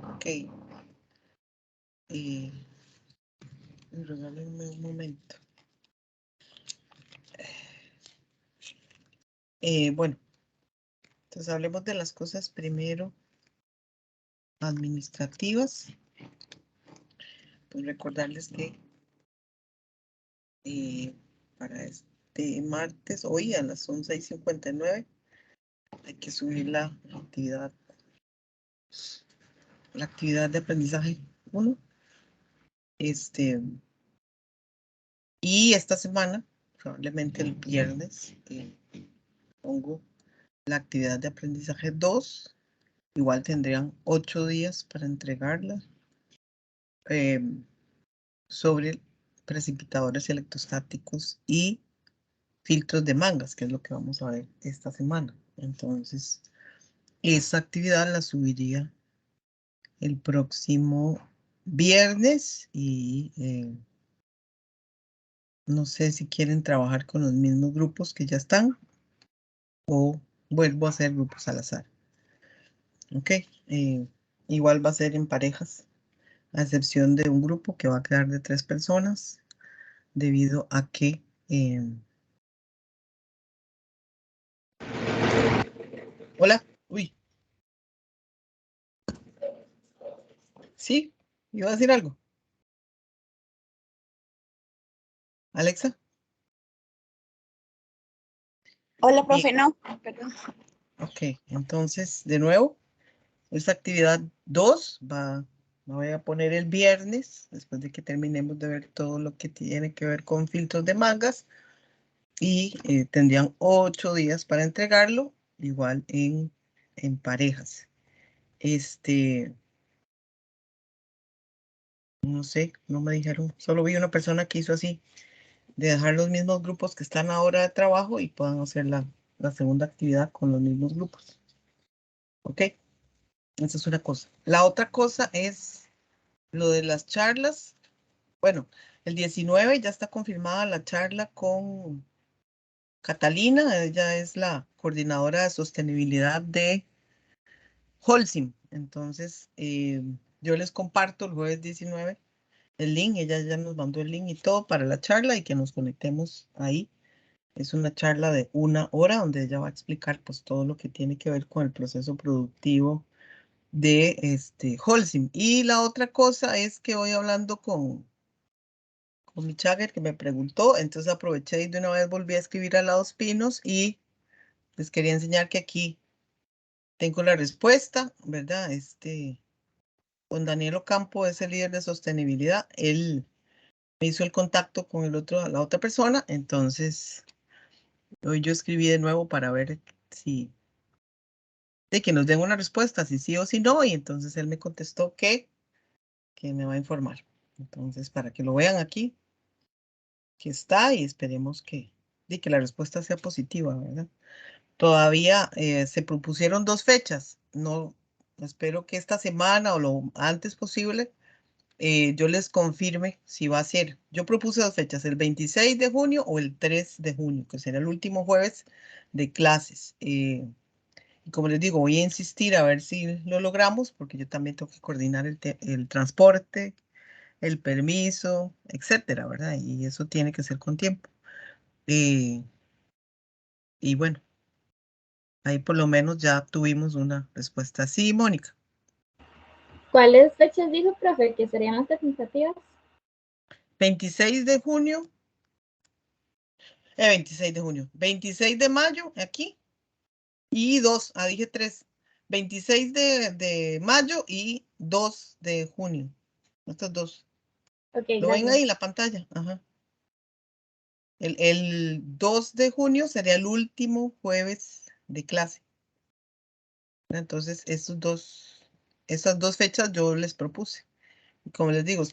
Ok. Regálenme un momento. Bueno, entonces hablemos de las cosas primero administrativas. Pues recordarles que para este martes, hoy a las 11:59, hay que subir la actividad de aprendizaje 1. Y esta semana, probablemente el viernes, pongo la actividad de aprendizaje 2. Igual tendrían 8 días para entregarla. Sobre precipitadores electrostáticos y filtros de mangas, que es lo que vamos a ver esta semana. Entonces, esa actividad la subiría el próximo viernes y no sé si quieren trabajar con los mismos grupos que ya están o vuelvo a hacer grupos al azar. Ok, igual va a ser en parejas, a excepción de un grupo que va a quedar de 3 personas, debido a que hola, uy, sí, iba a decir algo. Alexa. Hola, Bien, profe, no, perdón. ok, entonces, de nuevo, esta actividad 2 la voy a poner el viernes, después de que terminemos de ver todo lo que tiene que ver con filtros de mangas, y tendrían 8 días para entregarlo, igual en parejas. No sé, no me dijeron, solo vi una persona que hizo así, de dejar los mismos grupos que están ahora de trabajo y puedan hacer la segunda actividad con los mismos grupos. Ok, esa es una cosa. La otra cosa es lo de las charlas. Bueno, el 19 ya está confirmada la charla con Catalina. Ella es la coordinadora de sostenibilidad de Holcim. Entonces, yo les comparto el jueves 19 el link. Ella ya nos mandó el link y todo para la charla y que nos conectemos ahí. Es una charla de 1 hora donde ella va a explicar pues todo lo que tiene que ver con el proceso productivo de Holcim. Y la otra cosa es que voy hablando con mi Chagger que me preguntó, entonces aproveché y de una vez volví a escribir a Lados Pinos y les quería enseñar que aquí tengo la respuesta, ¿verdad? Don Daniel Ocampo es el líder de sostenibilidad, él me hizo el contacto con la otra persona, entonces hoy yo escribí de nuevo para ver si, de que nos den una respuesta, si sí o si no, y entonces él me contestó que me va a informar. Entonces, para que lo vean aquí, que está y esperemos que la respuesta sea positiva, ¿verdad? Todavía se propusieron 2 fechas. No, espero que esta semana o lo antes posible yo les confirme si va a ser. Yo propuse 2 fechas, el 26 de junio o el 3 de junio, que será el último jueves de clases. Y como les digo, voy a insistir a ver si lo logramos, porque yo también tengo que coordinar el transporte, el permiso, etcétera, ¿verdad? Y eso tiene que ser con tiempo. Y bueno, ahí por lo menos ya tuvimos una respuesta. Sí, Mónica. ¿Cuáles fechas dijo, profe, que serían las tentativas? 26 de junio, 26 de junio, 26 de mayo, aquí, y 2, dije 3, 26 de mayo y 2 de junio. Estos dos. Ok, ¿Lo ven gracias. ahí en la pantalla? Ajá. El 2 de junio sería el último jueves de clase. Entonces, esas dos fechas yo les propuse. Como les digo,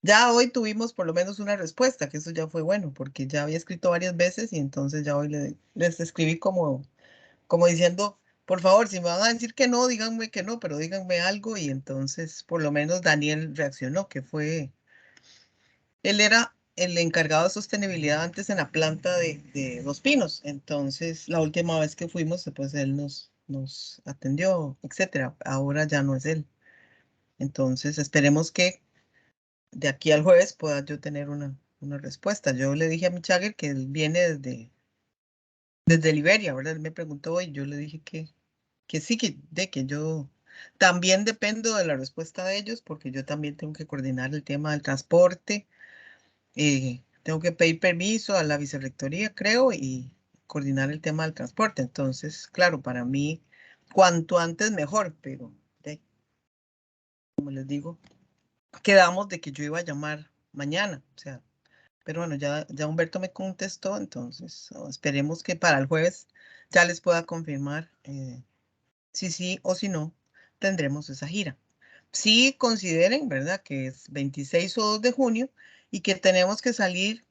ya hoy tuvimos por lo menos una respuesta, que eso ya fue bueno, porque ya había escrito varias veces y entonces ya hoy les escribí como diciendo, por favor, si me van a decir que no, díganme que no, pero díganme algo y entonces por lo menos Daniel reaccionó, él era el encargado de sostenibilidad antes en la planta de Dos Pinos, entonces la última vez que fuimos, pues él nos nos atendió, etcétera. Ahora ya no es él. Entonces, esperemos que de aquí al jueves pueda yo tener una respuesta. Yo le dije a mi Jagger que él viene desde Liberia, ¿verdad? Él me preguntó y yo le dije que sí, que yo también dependo de la respuesta de ellos porque yo también tengo que coordinar el tema del transporte. Tengo que pedir permiso a la vicerrectoría, creo, y coordinar el tema del transporte. Entonces, claro, para mí, cuanto antes mejor, pero como les digo, quedamos de que yo iba a llamar mañana, o sea, pero bueno, ya Humberto me contestó, entonces esperemos que para el jueves ya les pueda confirmar si sí o si no tendremos esa gira. Sí consideren, ¿verdad? Que es 26 o 2 de junio y que tenemos que salir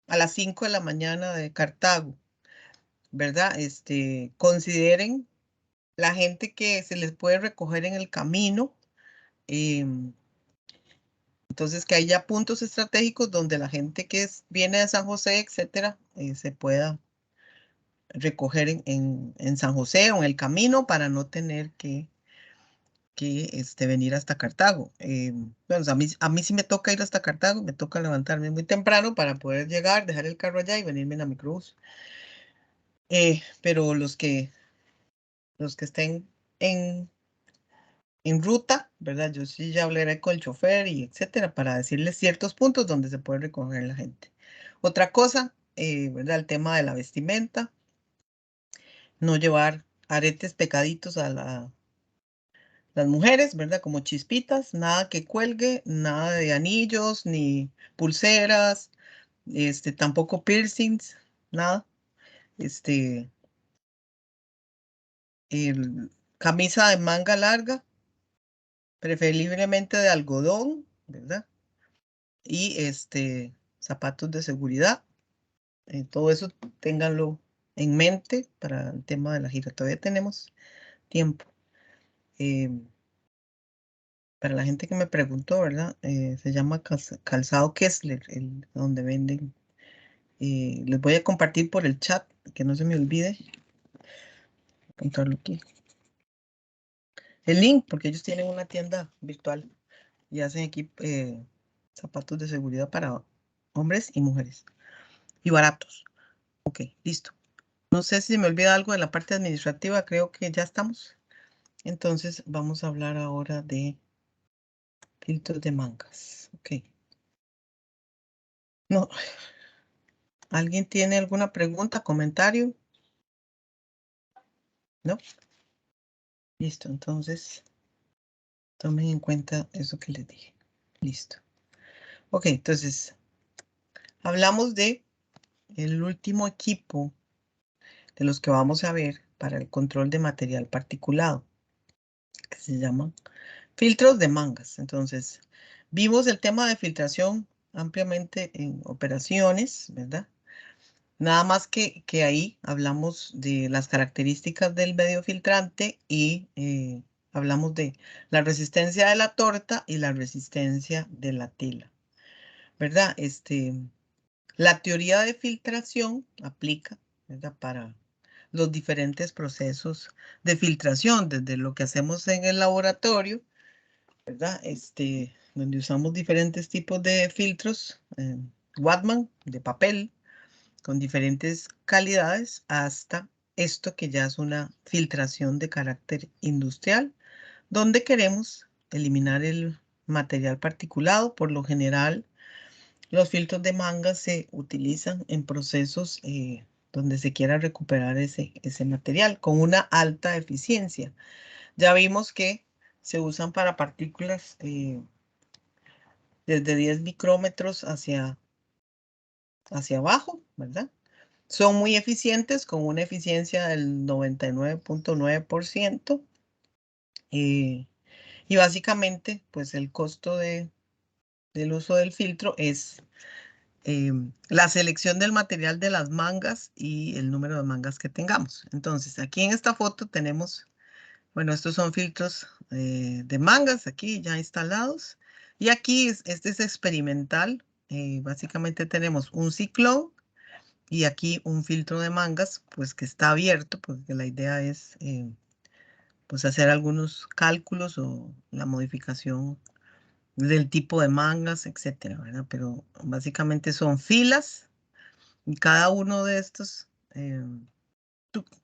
a las 5 de la mañana de Cartago, ¿verdad? Consideren la gente que se les puede recoger en el camino. Entonces, que haya puntos estratégicos donde la gente que viene de San José, etcétera, se pueda recoger en San José o en el camino para no tener que venir hasta Cartago. Bueno, a mí sí me toca ir hasta Cartago, me toca levantarme muy temprano para poder llegar, dejar el carro allá y venirme en la microbús. Pero los que estén en ruta, ¿verdad? Yo sí ya hablaré con el chofer y etcétera para decirles ciertos puntos donde se puede recoger la gente. Otra cosa, ¿verdad? El tema de la vestimenta, no llevar aretes pegaditos a las mujeres, ¿verdad? Como chispitas, nada que cuelgue, nada de anillos, ni pulseras, tampoco piercings, nada. Camisa de manga larga, preferiblemente de algodón, ¿verdad? Y zapatos de seguridad. Todo eso ténganlo en mente para el tema de la gira. Todavía tenemos tiempo. Para la gente que me preguntó, ¿verdad? Se llama Calzado Kessler, donde venden. Les voy a compartir por el chat, que no se me olvide. Apuntarlo aquí. El link, porque ellos tienen una tienda virtual y hacen aquí zapatos de seguridad para hombres y mujeres. Y baratos. Ok, listo. No sé si me olvida algo de la parte administrativa, creo que ya estamos. Entonces vamos a hablar ahora de filtros de mangas. Ok. No. ¿Alguien tiene alguna pregunta, comentario? ¿No? Listo, entonces tomen en cuenta eso que les dije. Listo. Ok, entonces hablamos de el último equipo de los que vamos a ver para el control de material particulado, que se llaman filtros de mangas. Entonces, vimos el tema de filtración ampliamente en operaciones, ¿verdad? Nada más que ahí hablamos de las características del medio filtrante y hablamos de la resistencia de la torta y la resistencia de la tela, ¿verdad? La teoría de filtración aplica, ¿verdad? Para los diferentes procesos de filtración, desde lo que hacemos en el laboratorio, ¿verdad? Donde usamos diferentes tipos de filtros, Whatman, de papel, con diferentes calidades, hasta esto que ya es una filtración de carácter industrial, donde queremos eliminar el material particulado. Por lo general, los filtros de manga se utilizan en procesos donde se quiera recuperar ese material con una alta eficiencia. Ya vimos que se usan para partículas desde 10 micrómetros hacia abajo, ¿verdad? Son muy eficientes con una eficiencia del 99.9%. Y básicamente, pues el costo del uso del filtro es la selección del material de las mangas y el número de mangas que tengamos. Entonces, aquí en esta foto tenemos, bueno, estos son filtros de mangas aquí ya instalados. Y aquí, este es experimental. Básicamente tenemos un ciclón y aquí un filtro de mangas, pues que está abierto, porque la idea es pues hacer algunos cálculos o la modificación del tipo de mangas, etcétera, ¿verdad? Pero básicamente son filas y cada uno de estos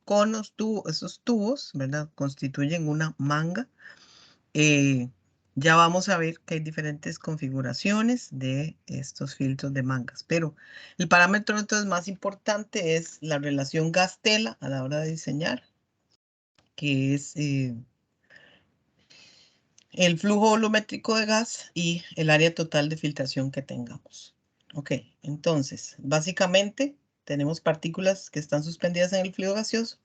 conos, esos tubos, ¿verdad? Constituyen una manga. Ya vamos a ver que hay diferentes configuraciones de estos filtros de mangas, pero el parámetro entonces más importante es la relación gas-tela a la hora de diseñar, que es el flujo volumétrico de gas y el área total de filtración que tengamos. Ok, entonces, básicamente tenemos partículas que están suspendidas en el fluido gaseoso,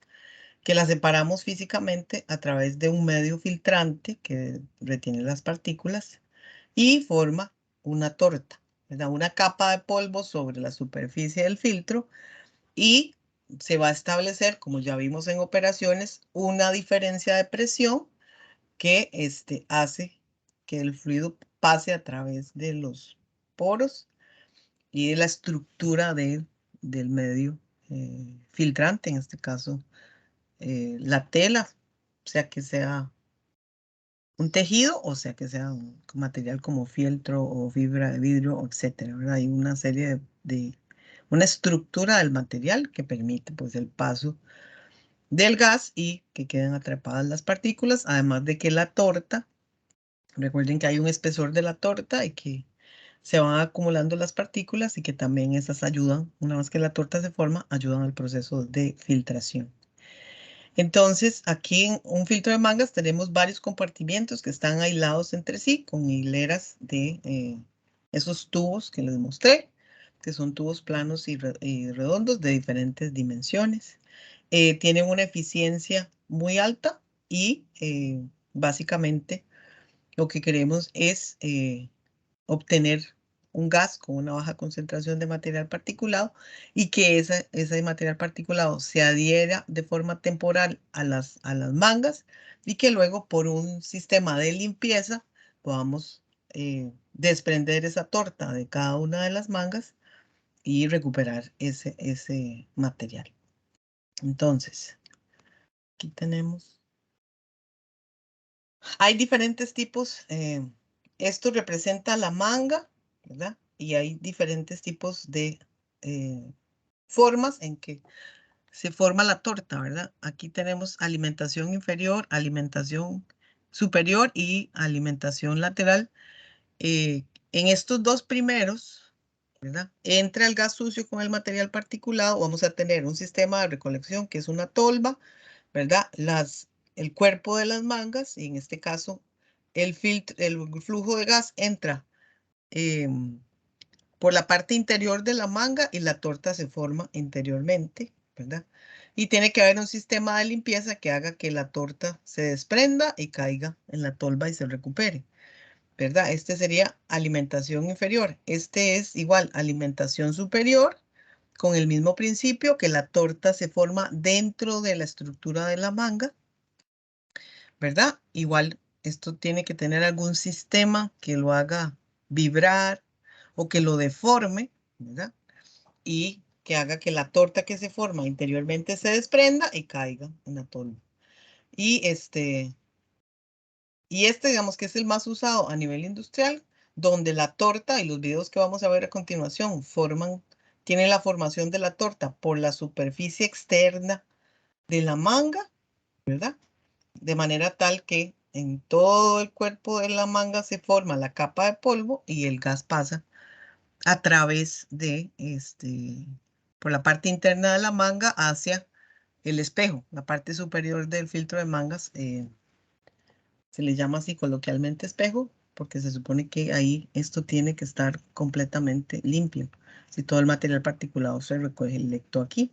que las separamos físicamente a través de un medio filtrante que retiene las partículas y forma una torta, ¿verdad? Una capa de polvo sobre la superficie del filtro y se va a establecer, como ya vimos en operaciones, una diferencia de presión que hace que el fluido pase a través de los poros y de la estructura del medio filtrante, en este caso la tela, sea que sea un tejido o sea que sea un material como fieltro o fibra de vidrio, etcétera, ¿verdad? Hay una serie una estructura del material que permite pues el paso del gas y que queden atrapadas las partículas, además de que la torta, recuerden que hay un espesor de la torta y que se van acumulando las partículas y que también esas ayudan, una vez que la torta se forma, ayudan al proceso de filtración. Entonces, aquí en un filtro de mangas tenemos varios compartimientos que están aislados entre sí con hileras de esos tubos que les mostré, que son tubos planos y redondos de diferentes dimensiones. Tienen una eficiencia muy alta y básicamente lo que queremos es obtener un gas con una baja concentración de material particulado y que ese material particulado se adhiera de forma temporal a las mangas y que luego por un sistema de limpieza podamos desprender esa torta de cada una de las mangas y recuperar ese material. Entonces, aquí tenemos. Hay diferentes tipos. Esto representa la manga, ¿verdad? Y hay diferentes tipos de formas en que se forma la torta, ¿verdad? Aquí tenemos alimentación inferior, alimentación superior y alimentación lateral. En estos dos primeros, ¿verdad? Entra el gas sucio con el material particulado. Vamos a tener un sistema de recolección que es una tolva, ¿verdad? El cuerpo de las mangas, y en este caso el flujo de gas entra por la parte interior de la manga y la torta se forma interiormente, ¿verdad? Y tiene que haber un sistema de limpieza que haga que la torta se desprenda y caiga en la tolva y se recupere, ¿verdad? Este sería alimentación inferior. Este es igual alimentación superior, con el mismo principio que la torta se forma dentro de la estructura de la manga, ¿verdad? Igual esto tiene que tener algún sistema que lo haga vibrar o que lo deforme, ¿verdad? Y que haga que la torta que se forma interiormente se desprenda y caiga en la tolva. Y digamos que es el más usado a nivel industrial, donde la torta y los videos que vamos a ver a continuación tienen la formación de la torta por la superficie externa de la manga, ¿verdad? De manera tal que en todo el cuerpo de la manga se forma la capa de polvo y el gas pasa a través por la parte interna de la manga hacia el espejo, la parte superior del filtro de mangas. Se le llama así coloquialmente espejo porque se supone que ahí esto tiene que estar completamente limpio. Si todo el material particulado se recoge directo aquí.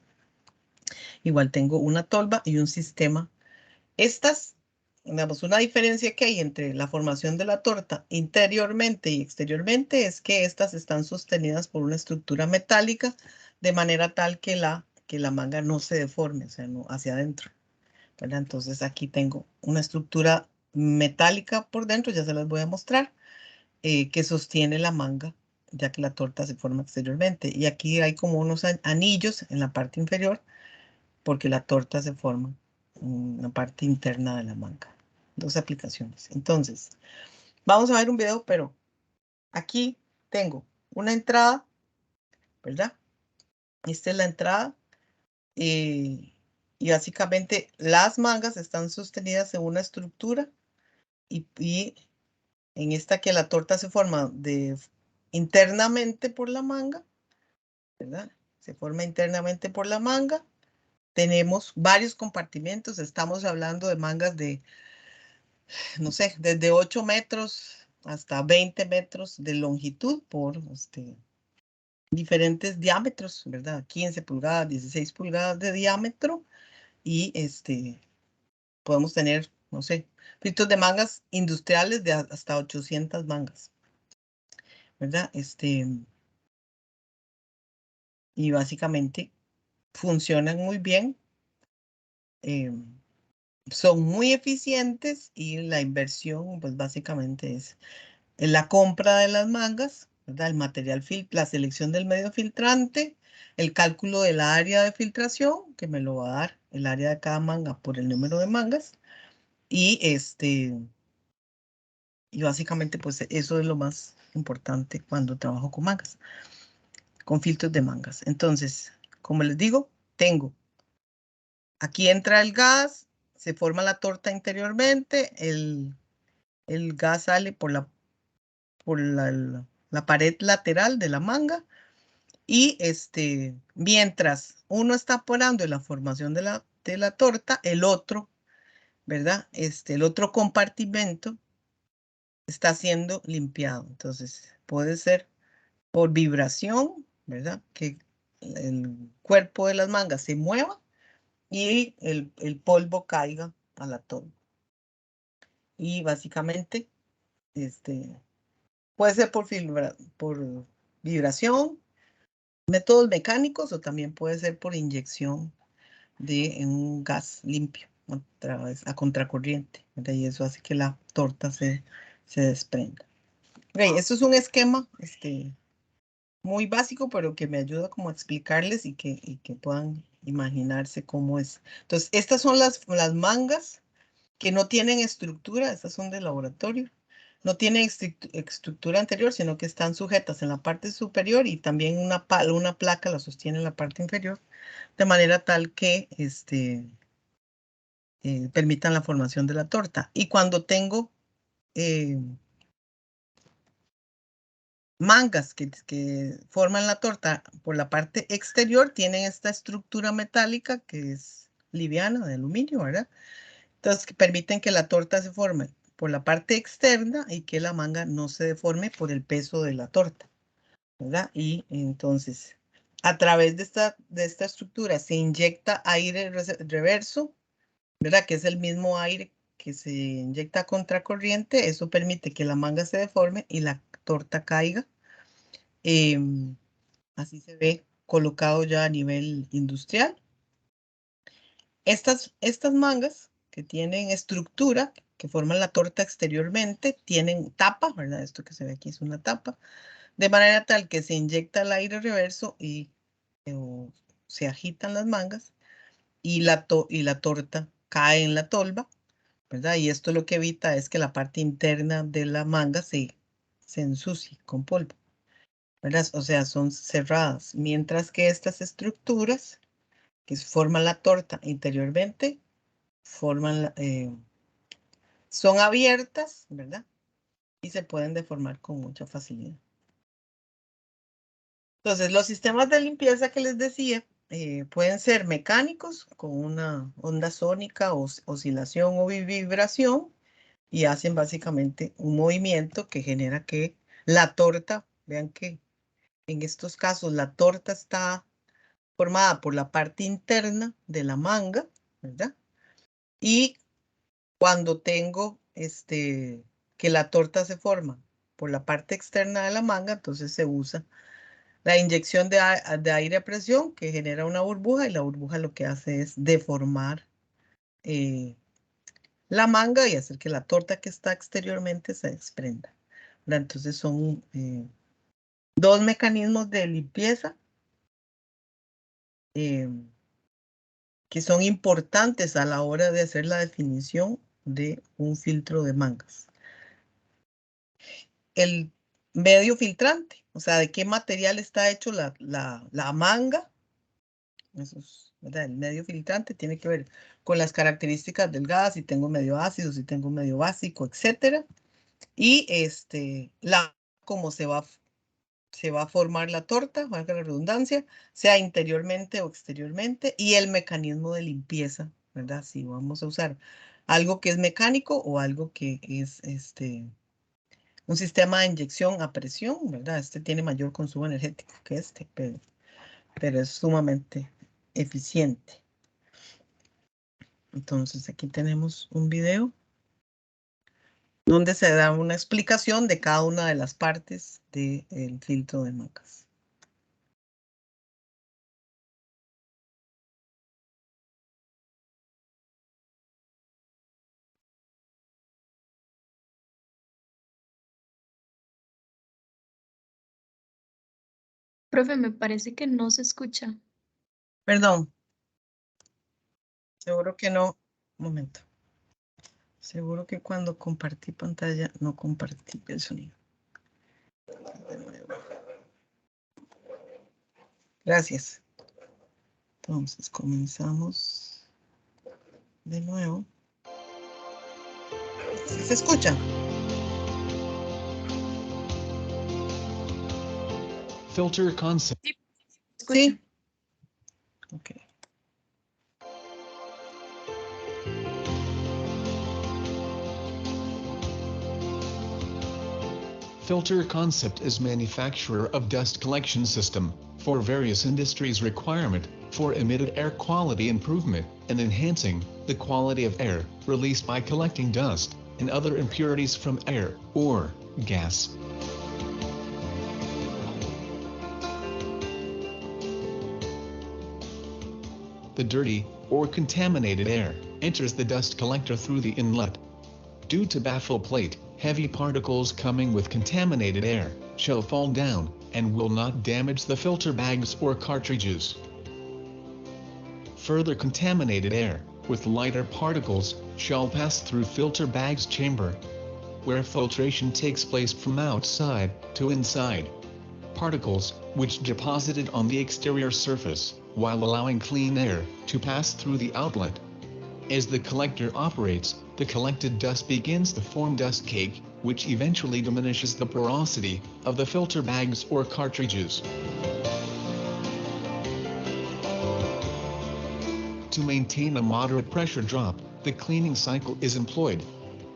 Igual tengo una tolva y un sistema. Digamos, una diferencia que hay entre la formación de la torta interiormente y exteriormente es que estas están sostenidas por una estructura metálica de manera tal que la manga no se deforme, o sea, no hacia adentro, ¿verdad? Entonces aquí tengo una estructura metálica por dentro, ya se las voy a mostrar, que sostiene la manga, ya que la torta se forma exteriormente. Y aquí hay como unos anillos en la parte inferior porque la torta se forma en la parte interna de la manga. Dos aplicaciones. Entonces, vamos a ver un video, pero aquí tengo una entrada, ¿verdad? Esta es la entrada. Y básicamente las mangas están sostenidas en una estructura y en esta que la torta se forma internamente por la manga, ¿verdad? Se forma internamente por la manga. Tenemos varios compartimentos. Estamos hablando de mangas de, no sé, desde 8 metros hasta 20 metros de longitud por diferentes diámetros, ¿verdad? 15 pulgadas, 16 pulgadas de diámetro. Y podemos tener, no sé, filtros de mangas industriales de hasta 800 mangas, ¿verdad? Y básicamente funcionan muy bien, son muy eficientes y la inversión, pues básicamente es en la compra de las mangas, ¿verdad? El material, la selección del medio filtrante, el cálculo del área de filtración, que me lo va a dar el área de cada manga por el número de mangas, y Y básicamente, pues eso es lo más importante cuando trabajo con mangas, con filtros de mangas. Entonces, como les digo, aquí entra el gas, se forma la torta interiormente, el gas sale por la pared lateral de la manga y mientras uno está apurando la formación de la torta, el otro, ¿verdad? El otro compartimento está siendo limpiado. Entonces, puede ser por vibración, ¿verdad? Que el cuerpo de las mangas se mueva y el polvo caiga a la torta. Y básicamente, puede ser por vibración, métodos mecánicos o también puede ser por inyección de un gas limpio otra vez a contracorriente, ¿verdad? Y eso hace que la torta se desprenda. Ok, esto es un esquema, muy básico, pero que me ayuda como a explicarles y que puedan imaginarse cómo es. Entonces, estas son las mangas que no tienen estructura, estas son de laboratorio. No tienen estructura anterior, sino que están sujetas en la parte superior y también una placa la sostiene en la parte inferior, de manera tal que permitan la formación de la torta. Y cuando tengo mangas que forman la torta por la parte exterior tienen esta estructura metálica que es liviana, de aluminio, ¿verdad? Entonces, que permiten que la torta se forme por la parte externa y que la manga no se deforme por el peso de la torta, ¿verdad? Y entonces, a través de esta estructura se inyecta aire reverso, ¿verdad? Que es el mismo aire que se inyecta a contracorriente. Eso permite que la manga se deforme y la torta caiga. Así se ve colocado ya a nivel industrial. Estas mangas que tienen estructura, que forman la torta exteriormente, tienen tapa, ¿verdad? Esto que se ve aquí es una tapa, de manera tal que se inyecta el aire reverso y se agitan las mangas y la torta cae en la tolva, ¿verdad? Y esto lo que evita es que la parte interna de la manga se ensucie con polvo, ¿verdad? O sea, son cerradas, mientras que estas estructuras que forman la torta interiormente son abiertas, ¿verdad? Y se pueden deformar con mucha facilidad. Entonces, los sistemas de limpieza que les decía pueden ser mecánicos con una onda sónica, oscilación o vibración y hacen básicamente un movimiento que genera que la torta, vean que en estos casos la torta está formada por la parte interna de la manga, ¿verdad? Y cuando tengo que la torta se forma por la parte externa de la manga, entonces se usa la inyección de aire a presión que genera una burbuja y la burbuja lo que hace es deformar la manga y hacer que la torta que está exteriormente se desprenda, ¿verdad? Entonces son dos mecanismos de limpieza que son importantes a la hora de hacer la definición de un filtro de mangas. El medio filtrante, o sea, de qué material está hecho la manga. Eso es, ¿verdad? El medio filtrante tiene que ver con las características del gas, si tengo medio ácido, si tengo medio básico, etc. Y cómo se va a formar la torta, valga la redundancia, sea interiormente o exteriormente, y el mecanismo de limpieza, ¿verdad? Si vamos a usar algo que es mecánico o algo que es un sistema de inyección a presión, ¿verdad? Este tiene mayor consumo energético que este, pero es sumamente eficiente. Entonces aquí tenemos un video donde se da una explicación de cada una de las partes del filtro de mangas. Profe, me parece que no se escucha. Perdón. Seguro que no. Un momento. Seguro que cuando compartí pantalla no compartí el sonido. De nuevo. Gracias. Entonces comenzamos de nuevo. ¿Sí se escucha? Filter concept. Escucha. Sí. Ok. Filter concept is manufacturer of dust collection system for various industries requirement for emitted air quality improvement and enhancing the quality of air released by collecting dust and other impurities from air or gas. The dirty or contaminated air enters the dust collector through the inlet. Due to baffle plate, heavy particles coming with contaminated air shall fall down and will not damage the filter bags or cartridges. Further contaminated air with lighter particles shall pass through filter bags chamber, where filtration takes place from outside to inside. Particles which deposited on the exterior surface while allowing clean air to pass through the outlet. As the collector operates, the collected dust begins to form dust cake, which eventually diminishes the porosity of the filter bags or cartridges. To maintain a moderate pressure drop, the cleaning cycle is employed.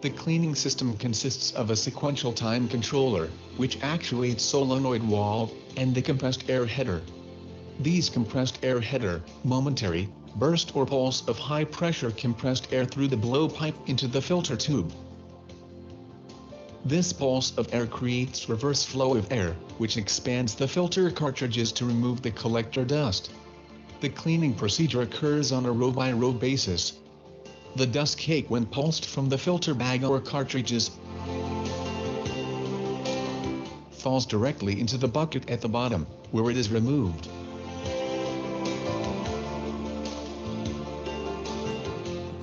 The cleaning system consists of a sequential time controller, which actuates solenoid valve and the compressed air header. These compressed air header, momentary, burst or pulse of high-pressure compressed air through the blowpipe into the filter tube. This pulse of air creates reverse flow of air, which expands the filter cartridges to remove the collector dust. The cleaning procedure occurs on a row-by-row basis. The dust cake when pulsed from the filter bag or cartridges falls directly into the bucket at the bottom, where it is removed.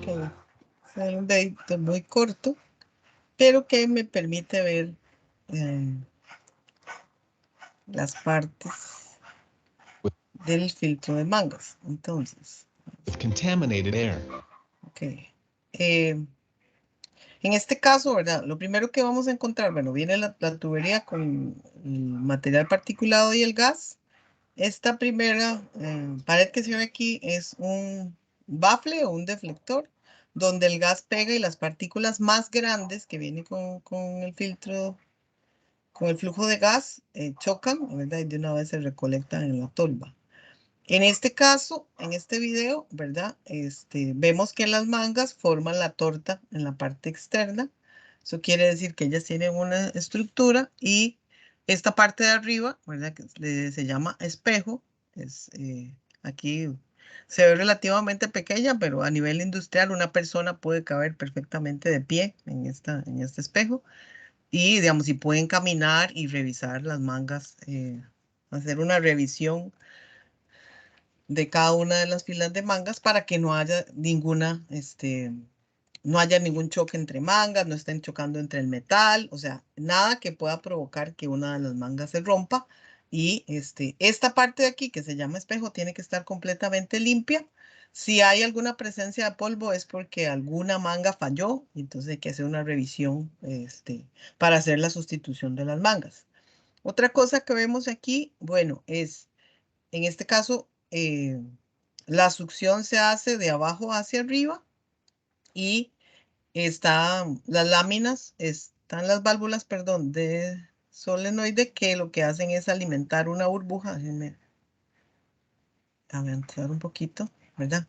Okay. Es un videito muy corto, pero que me permite ver las partes del filtro de mangas. Entonces, With contaminated air. ok. En este caso, ¿verdad? Lo primero que vamos a encontrar, bueno, viene la tubería con el material particulado y el gas. Esta primera pared que se ve aquí es un bafle o un deflector, donde el gas pega y las partículas más grandes que vienen con el filtro, con el flujo de gas, chocan, ¿verdad? Y de una vez se recolectan en la tolva. En este caso, en este video, ¿verdad? Vemos que las mangas forman la torta en la parte externa. Eso quiere decir que ellas tienen una estructura y esta parte de arriba, ¿verdad? Que se llama espejo. Aquí se ve relativamente pequeña, pero a nivel industrial una persona puede caber perfectamente de pie en este espejo. Y, digamos, si pueden caminar y revisar las mangas, hacer una revisión de cada una de las filas de mangas para que no haya ninguna, no haya ningún choque entre mangas, no estén chocando entre el metal, o sea, nada que pueda provocar que una de las mangas se rompa. Y esta parte de aquí que se llama espejo tiene que estar completamente limpia. Si hay alguna presencia de polvo es porque alguna manga falló, entonces hay que hacer una revisión para hacer la sustitución de las mangas. Otra cosa que vemos aquí, bueno, es en este caso la succión se hace de abajo hacia arriba y están las láminas, están las válvulas, perdón, de solenoide que lo que hacen es alimentar una burbuja. Déjenme avanzar un poquito, ¿verdad?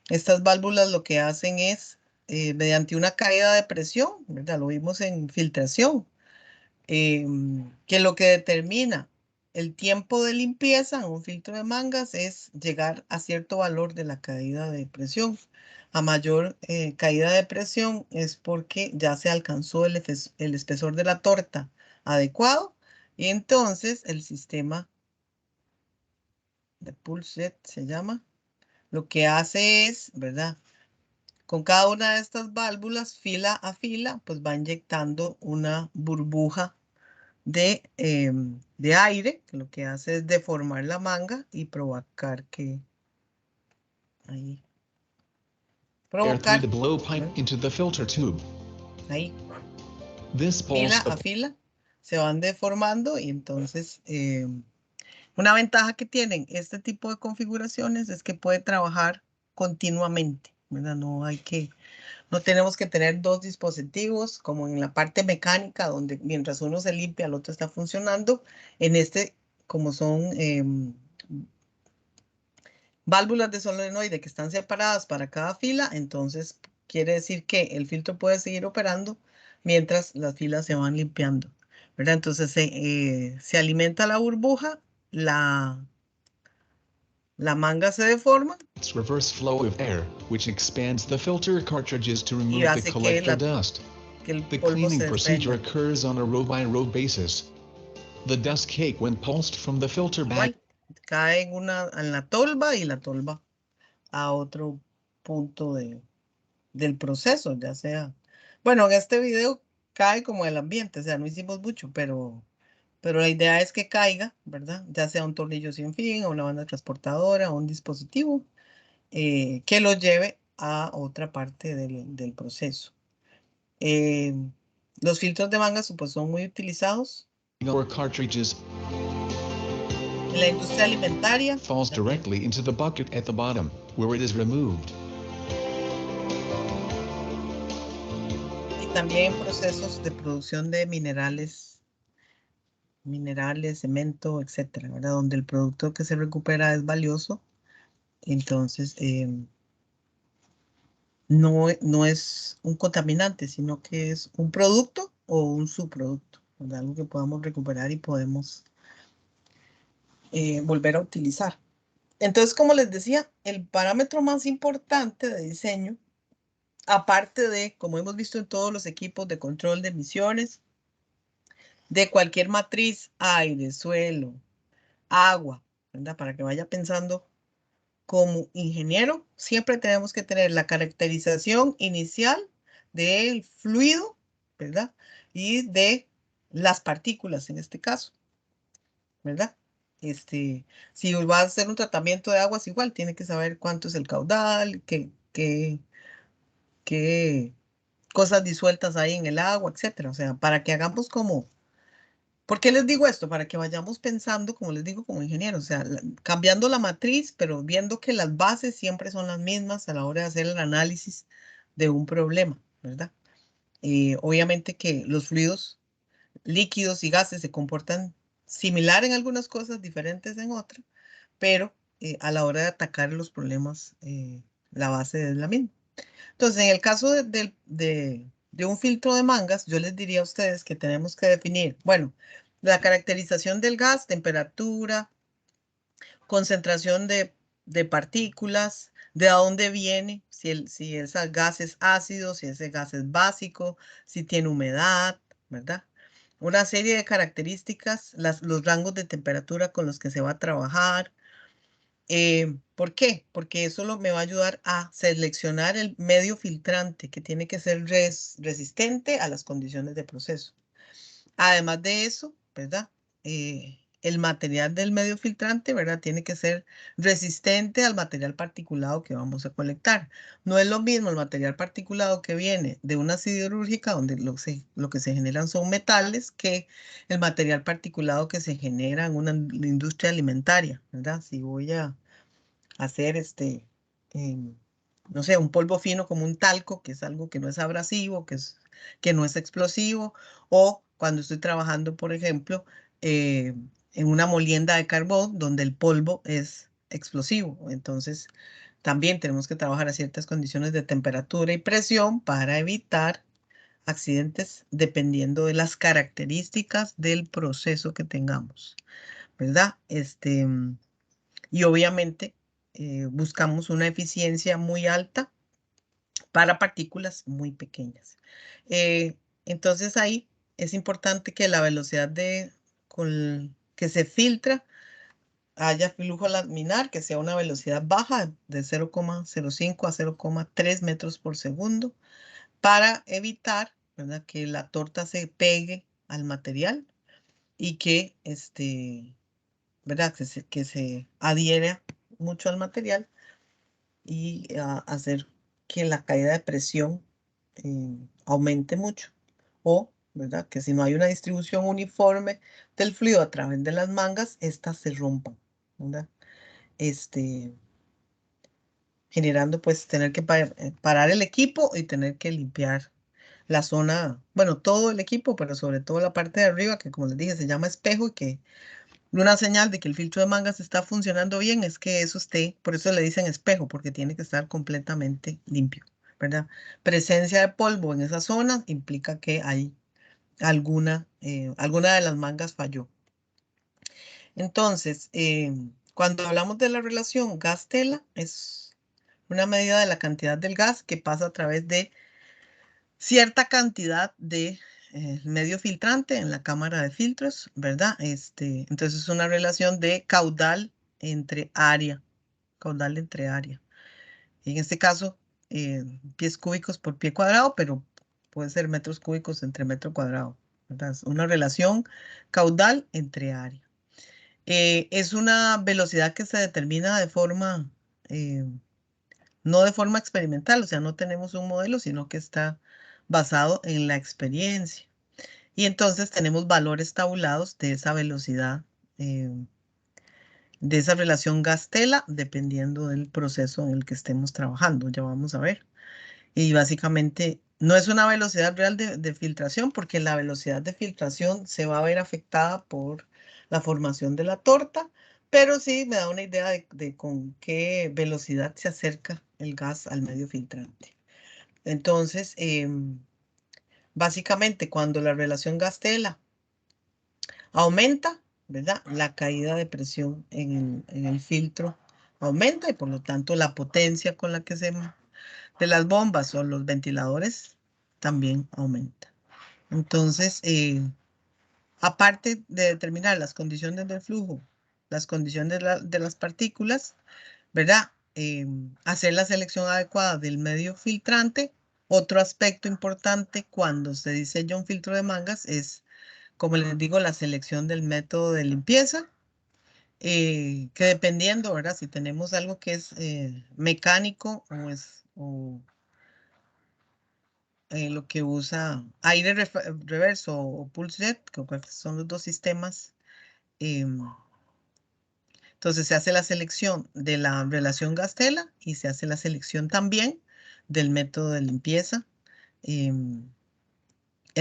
Estas válvulas lo que hacen es, mediante una caída de presión, ¿verdad? Lo vimos en filtración, que lo que determina el tiempo de limpieza en un filtro de mangas es llegar a cierto valor de la caída de presión. A mayor caída de presión es porque ya se alcanzó el espesor de la torta adecuado y entonces el sistema de pulset se llama, lo que hace es, ¿verdad? Con cada una de estas válvulas, fila a fila, pues va inyectando una burbuja de aire, que lo que hace es deformar la manga y provocar que ahí Air through the provocar blow pipe into the filter tube. ahí This fila pulse a fila se van deformando y entonces una ventaja que tienen este tipo de configuraciones es que puede trabajar continuamente, ¿verdad? No tenemos que tener dos dispositivos como en la parte mecánica donde mientras uno se limpia el otro está funcionando. En como son válvulas de solenoide que están separadas para cada fila, entonces quiere decir que el filtro puede seguir operando mientras las filas se van limpiando, ¿verdad? Entonces se alimenta la burbuja, la manga se deforma reverse flow of air, which expands the filter cartridges to y remove the hace collector dust. que el The polvo cleaning se procedure desprenda. occurs on a row-by-row basis. The dust cake when pulsed from the filter bag. Igual, cae en la tolva y la tolva a otro punto del proceso, ya sea. Bueno, en este video cae como el ambiente, o sea, no hicimos mucho, pero la idea es que caiga, ¿verdad? Ya sea un tornillo sin fin, o una banda transportadora, o un dispositivo que lo lleve a otra parte del proceso. Los filtros de mangas pues, son muy utilizados Or cartridges en la industria alimentaria. falls directly into the bucket at the bottom, where it is removed. Y también en procesos de producción de minerales, cemento, etcétera, ¿verdad? Donde el producto que se recupera es valioso. Entonces, no es un contaminante, sino que es un producto o un subproducto, ¿verdad? Algo que podamos recuperar y podemos volver a utilizar. Entonces, como les decía, el parámetro más importante de diseño, aparte de, como hemos visto en todos los equipos de control de emisiones, de cualquier matriz, aire, suelo, agua, ¿verdad? Para que vaya pensando como ingeniero, siempre tenemos que tener la caracterización inicial del fluido, ¿verdad? Y de las partículas en este caso, ¿verdad? Si va a hacer un tratamiento de aguas igual, tiene que saber cuánto es el caudal, qué cosas disueltas hay en el agua, etcétera. O sea, para que hagamos como. ¿Por qué les digo esto? Para que vayamos pensando, como les digo, como ingenieros, o sea, cambiando la matriz, pero viendo que las bases siempre son las mismas a la hora de hacer el análisis de un problema, ¿verdad? Obviamente que los fluidos líquidos y gases se comportan similar en algunas cosas, diferentes en otras, pero a la hora de atacar los problemas, la base es la misma. Entonces, en el caso de un filtro de mangas, yo les diría a ustedes que tenemos que definir, bueno, la caracterización del gas, temperatura, concentración de partículas, de dónde viene, si ese gas es ácido, si ese gas es básico, si tiene humedad, ¿verdad? Una serie de características, los rangos de temperatura con los que se va a trabajar, ¿Por qué? Porque eso me va a ayudar a seleccionar el medio filtrante que tiene que ser resistente a las condiciones de proceso. Además de eso, ¿verdad? El material del medio filtrante, ¿verdad? Tiene que ser resistente al material particulado que vamos a colectar. No es lo mismo el material particulado que viene de una siderúrgica, donde lo que se generan son metales, que el material particulado que se genera en una industria alimentaria, ¿verdad? Si voy a hacer no sé, un polvo fino como un talco, que es algo que no es abrasivo, que no es explosivo, o cuando estoy trabajando, por ejemplo, en una molienda de carbón donde el polvo es explosivo. Entonces, también tenemos que trabajar a ciertas condiciones de temperatura y presión para evitar accidentes dependiendo de las características del proceso que tengamos, ¿verdad? Y obviamente buscamos una eficiencia muy alta para partículas muy pequeñas. Entonces ahí es importante que la velocidad con que se filtra haya flujo laminar, que sea una velocidad baja de 0,05 a 0,3 metros por segundo para evitar, ¿verdad?, que la torta se pegue al material y que, ¿verdad?, que se adhiera mucho al material y hacer que la caída de presión aumente mucho. O, ¿verdad?, que si no hay una distribución uniforme del fluido a través de las mangas, estas se rompan, ¿verdad? Generando pues tener que parar el equipo y tener que limpiar la zona, bueno, todo el equipo, pero sobre todo la parte de arriba, que como les dije se llama espejo, y que una señal de que el filtro de mangas está funcionando bien es que eso esté, por eso le dicen espejo, porque tiene que estar completamente limpio, ¿verdad? Presencia de polvo en esa zona implica que hay alguna de las mangas falló. Entonces, cuando hablamos de la relación gas-tela, es una medida de la cantidad del gas que pasa a través de cierta cantidad de medio filtrante en la cámara de filtros, ¿verdad? Entonces es una relación de caudal entre área. En este caso, pies cúbicos por pie cuadrado, pero puede ser metros cúbicos entre metro cuadrado, ¿verdad? Es una relación caudal entre área. Es una velocidad que se determina de forma, no de forma experimental, o sea, no tenemos un modelo, sino que está basado en la experiencia. Y entonces tenemos valores tabulados de esa velocidad, de esa relación gas-tela, dependiendo del proceso en el que estemos trabajando. Ya vamos a ver. Y básicamente no es una velocidad real de filtración, porque la velocidad de filtración se va a ver afectada por la formación de la torta, pero sí me da una idea de con qué velocidad se acerca el gas al medio filtrante. Entonces, básicamente cuando la relación gas-tela aumenta, ¿verdad?, la caída de presión en el filtro aumenta, y por lo tanto la potencia con la que de las bombas o los ventiladores también aumenta. Entonces, aparte de determinar las condiciones del flujo, las condiciones de las partículas, ¿verdad? Hacer la selección adecuada del medio filtrante. Otro aspecto importante cuando se diseña un filtro de mangas es, como les digo, la selección del método de limpieza, que dependiendo, ¿verdad?, si tenemos algo que es mecánico o lo que usa aire reverso o pulse jet, que son los dos sistemas. Entonces se hace la selección de la relación gas-tela y se hace la selección también del método de limpieza. El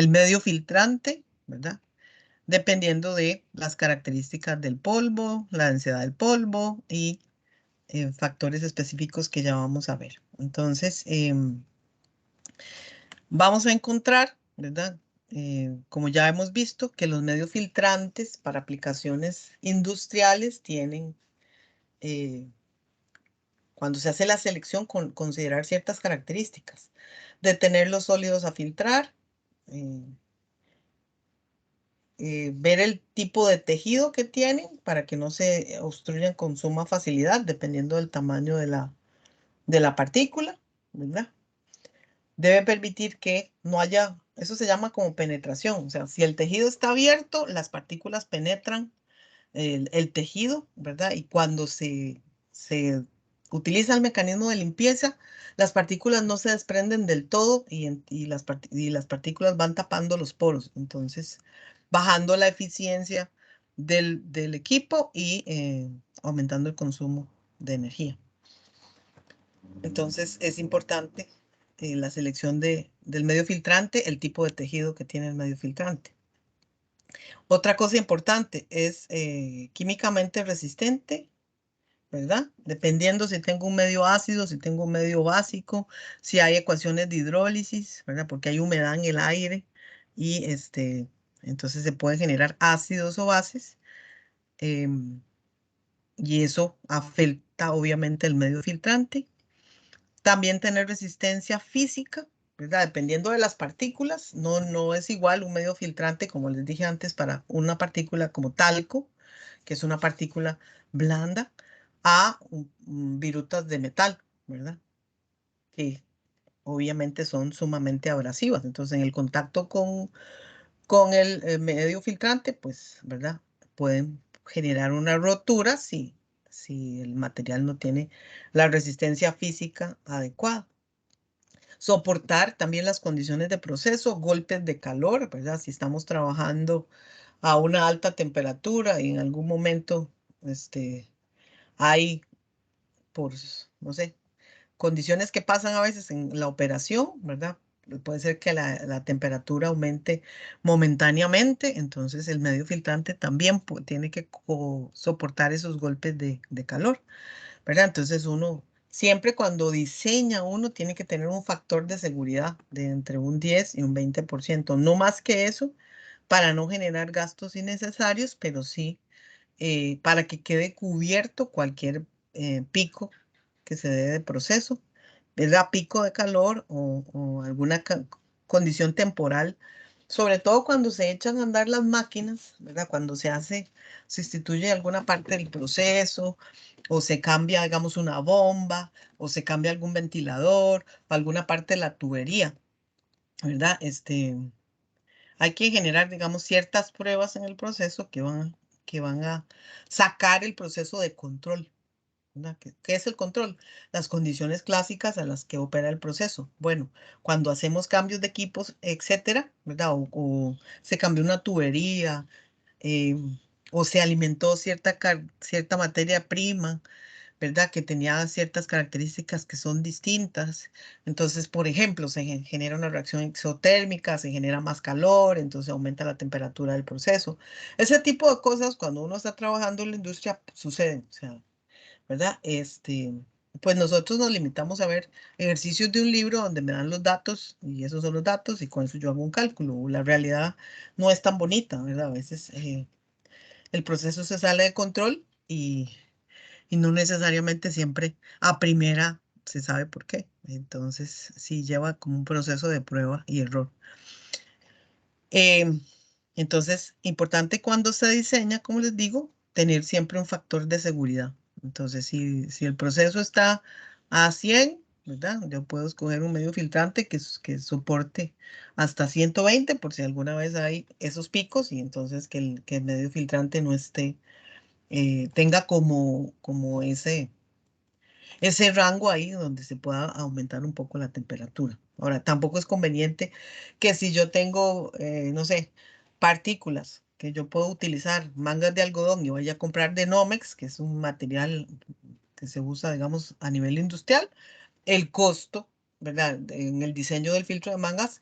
medio filtrante, ¿verdad?, dependiendo de las características del polvo, la densidad del polvo y factores específicos que ya vamos a ver. Entonces, vamos a encontrar, ¿verdad?, como ya hemos visto, que los medios filtrantes para aplicaciones industriales tienen, cuando se hace la selección, considerar ciertas características. Detener los sólidos a filtrar, ver el tipo de tejido que tienen para que no se obstruyan con suma facilidad, dependiendo del tamaño de la partícula, ¿verdad? Debe permitir que no haya, eso se llama como penetración, o sea, si el tejido está abierto, las partículas penetran el tejido, ¿verdad? Y cuando se utiliza el mecanismo de limpieza, las partículas no se desprenden del todo y las partículas van tapando los poros, entonces bajando la eficiencia del equipo y aumentando el consumo de energía. Entonces es importante la selección del medio filtrante, el tipo de tejido que tiene el medio filtrante. Otra cosa importante es químicamente resistente, ¿verdad? Dependiendo si tengo un medio ácido, si tengo un medio básico, si hay ecuaciones de hidrólisis, ¿verdad? Porque hay humedad en el aire y entonces se pueden generar ácidos o bases y eso afecta obviamente el medio filtrante. También tener resistencia física, ¿verdad? Dependiendo de las partículas, no es igual un medio filtrante, como les dije antes, para una partícula como talco, que es una partícula blanda, a virutas de metal, ¿verdad? Que obviamente son sumamente abrasivas. Entonces, en el contacto con el medio filtrante, pues, ¿verdad? Pueden generar una rotura si el material no tiene la resistencia física adecuada. Soportar también las condiciones de proceso, golpes de calor, ¿verdad? Si estamos trabajando a una alta temperatura y en algún momento hay, no sé, condiciones que pasan a veces en la operación, ¿verdad? Puede ser que la temperatura aumente momentáneamente, entonces el medio filtrante también tiene que soportar esos golpes de calor, ¿verdad? Entonces siempre cuando diseña uno tiene que tener un factor de seguridad de entre un 10 y un 20%, no más que eso, para no generar gastos innecesarios, pero sí para que quede cubierto cualquier pico que se dé de proceso, ¿verdad? Pico de calor o alguna condición temporal, sobre todo cuando se echan a andar las máquinas, ¿verdad? Cuando se sustituye alguna parte del proceso o se cambia, digamos, una bomba o se cambia algún ventilador o alguna parte de la tubería, ¿verdad? Hay que generar, digamos, ciertas pruebas en el proceso que van a sacar el proceso de control, ¿verdad? ¿Qué es el control? Las condiciones clásicas a las que opera el proceso. Bueno, cuando hacemos cambios de equipos, etcétera, ¿verdad? O se cambió una tubería, eh, o se alimentó cierta materia prima, ¿verdad? Que tenía ciertas características que son distintas. Entonces, por ejemplo, se genera una reacción exotérmica, se genera más calor, entonces aumenta la temperatura del proceso. Ese tipo de cosas, cuando uno está trabajando en la industria, suceden, o sea, ¿verdad? Pues nosotros nos limitamos a ver ejercicios de un libro donde me dan los datos y esos son los datos y con eso yo hago un cálculo. La realidad no es tan bonita, ¿verdad? A veces el proceso se sale de control y no necesariamente siempre a primera se sabe por qué. Entonces, sí lleva como un proceso de prueba y error. Entonces, importante cuando se diseña, como les digo, tener siempre un factor de seguridad. Entonces, si el proceso está a 100, ¿verdad? Yo puedo escoger un medio filtrante que soporte hasta 120 por si alguna vez hay esos picos y entonces que el medio filtrante no tenga como ese rango ahí donde se pueda aumentar un poco la temperatura. Ahora, tampoco es conveniente que si yo tengo, no sé, partículas que yo puedo utilizar, mangas de algodón y vaya a comprar de Nomex, que es un material que se usa, digamos, a nivel industrial, el costo, ¿verdad? En el diseño del filtro de mangas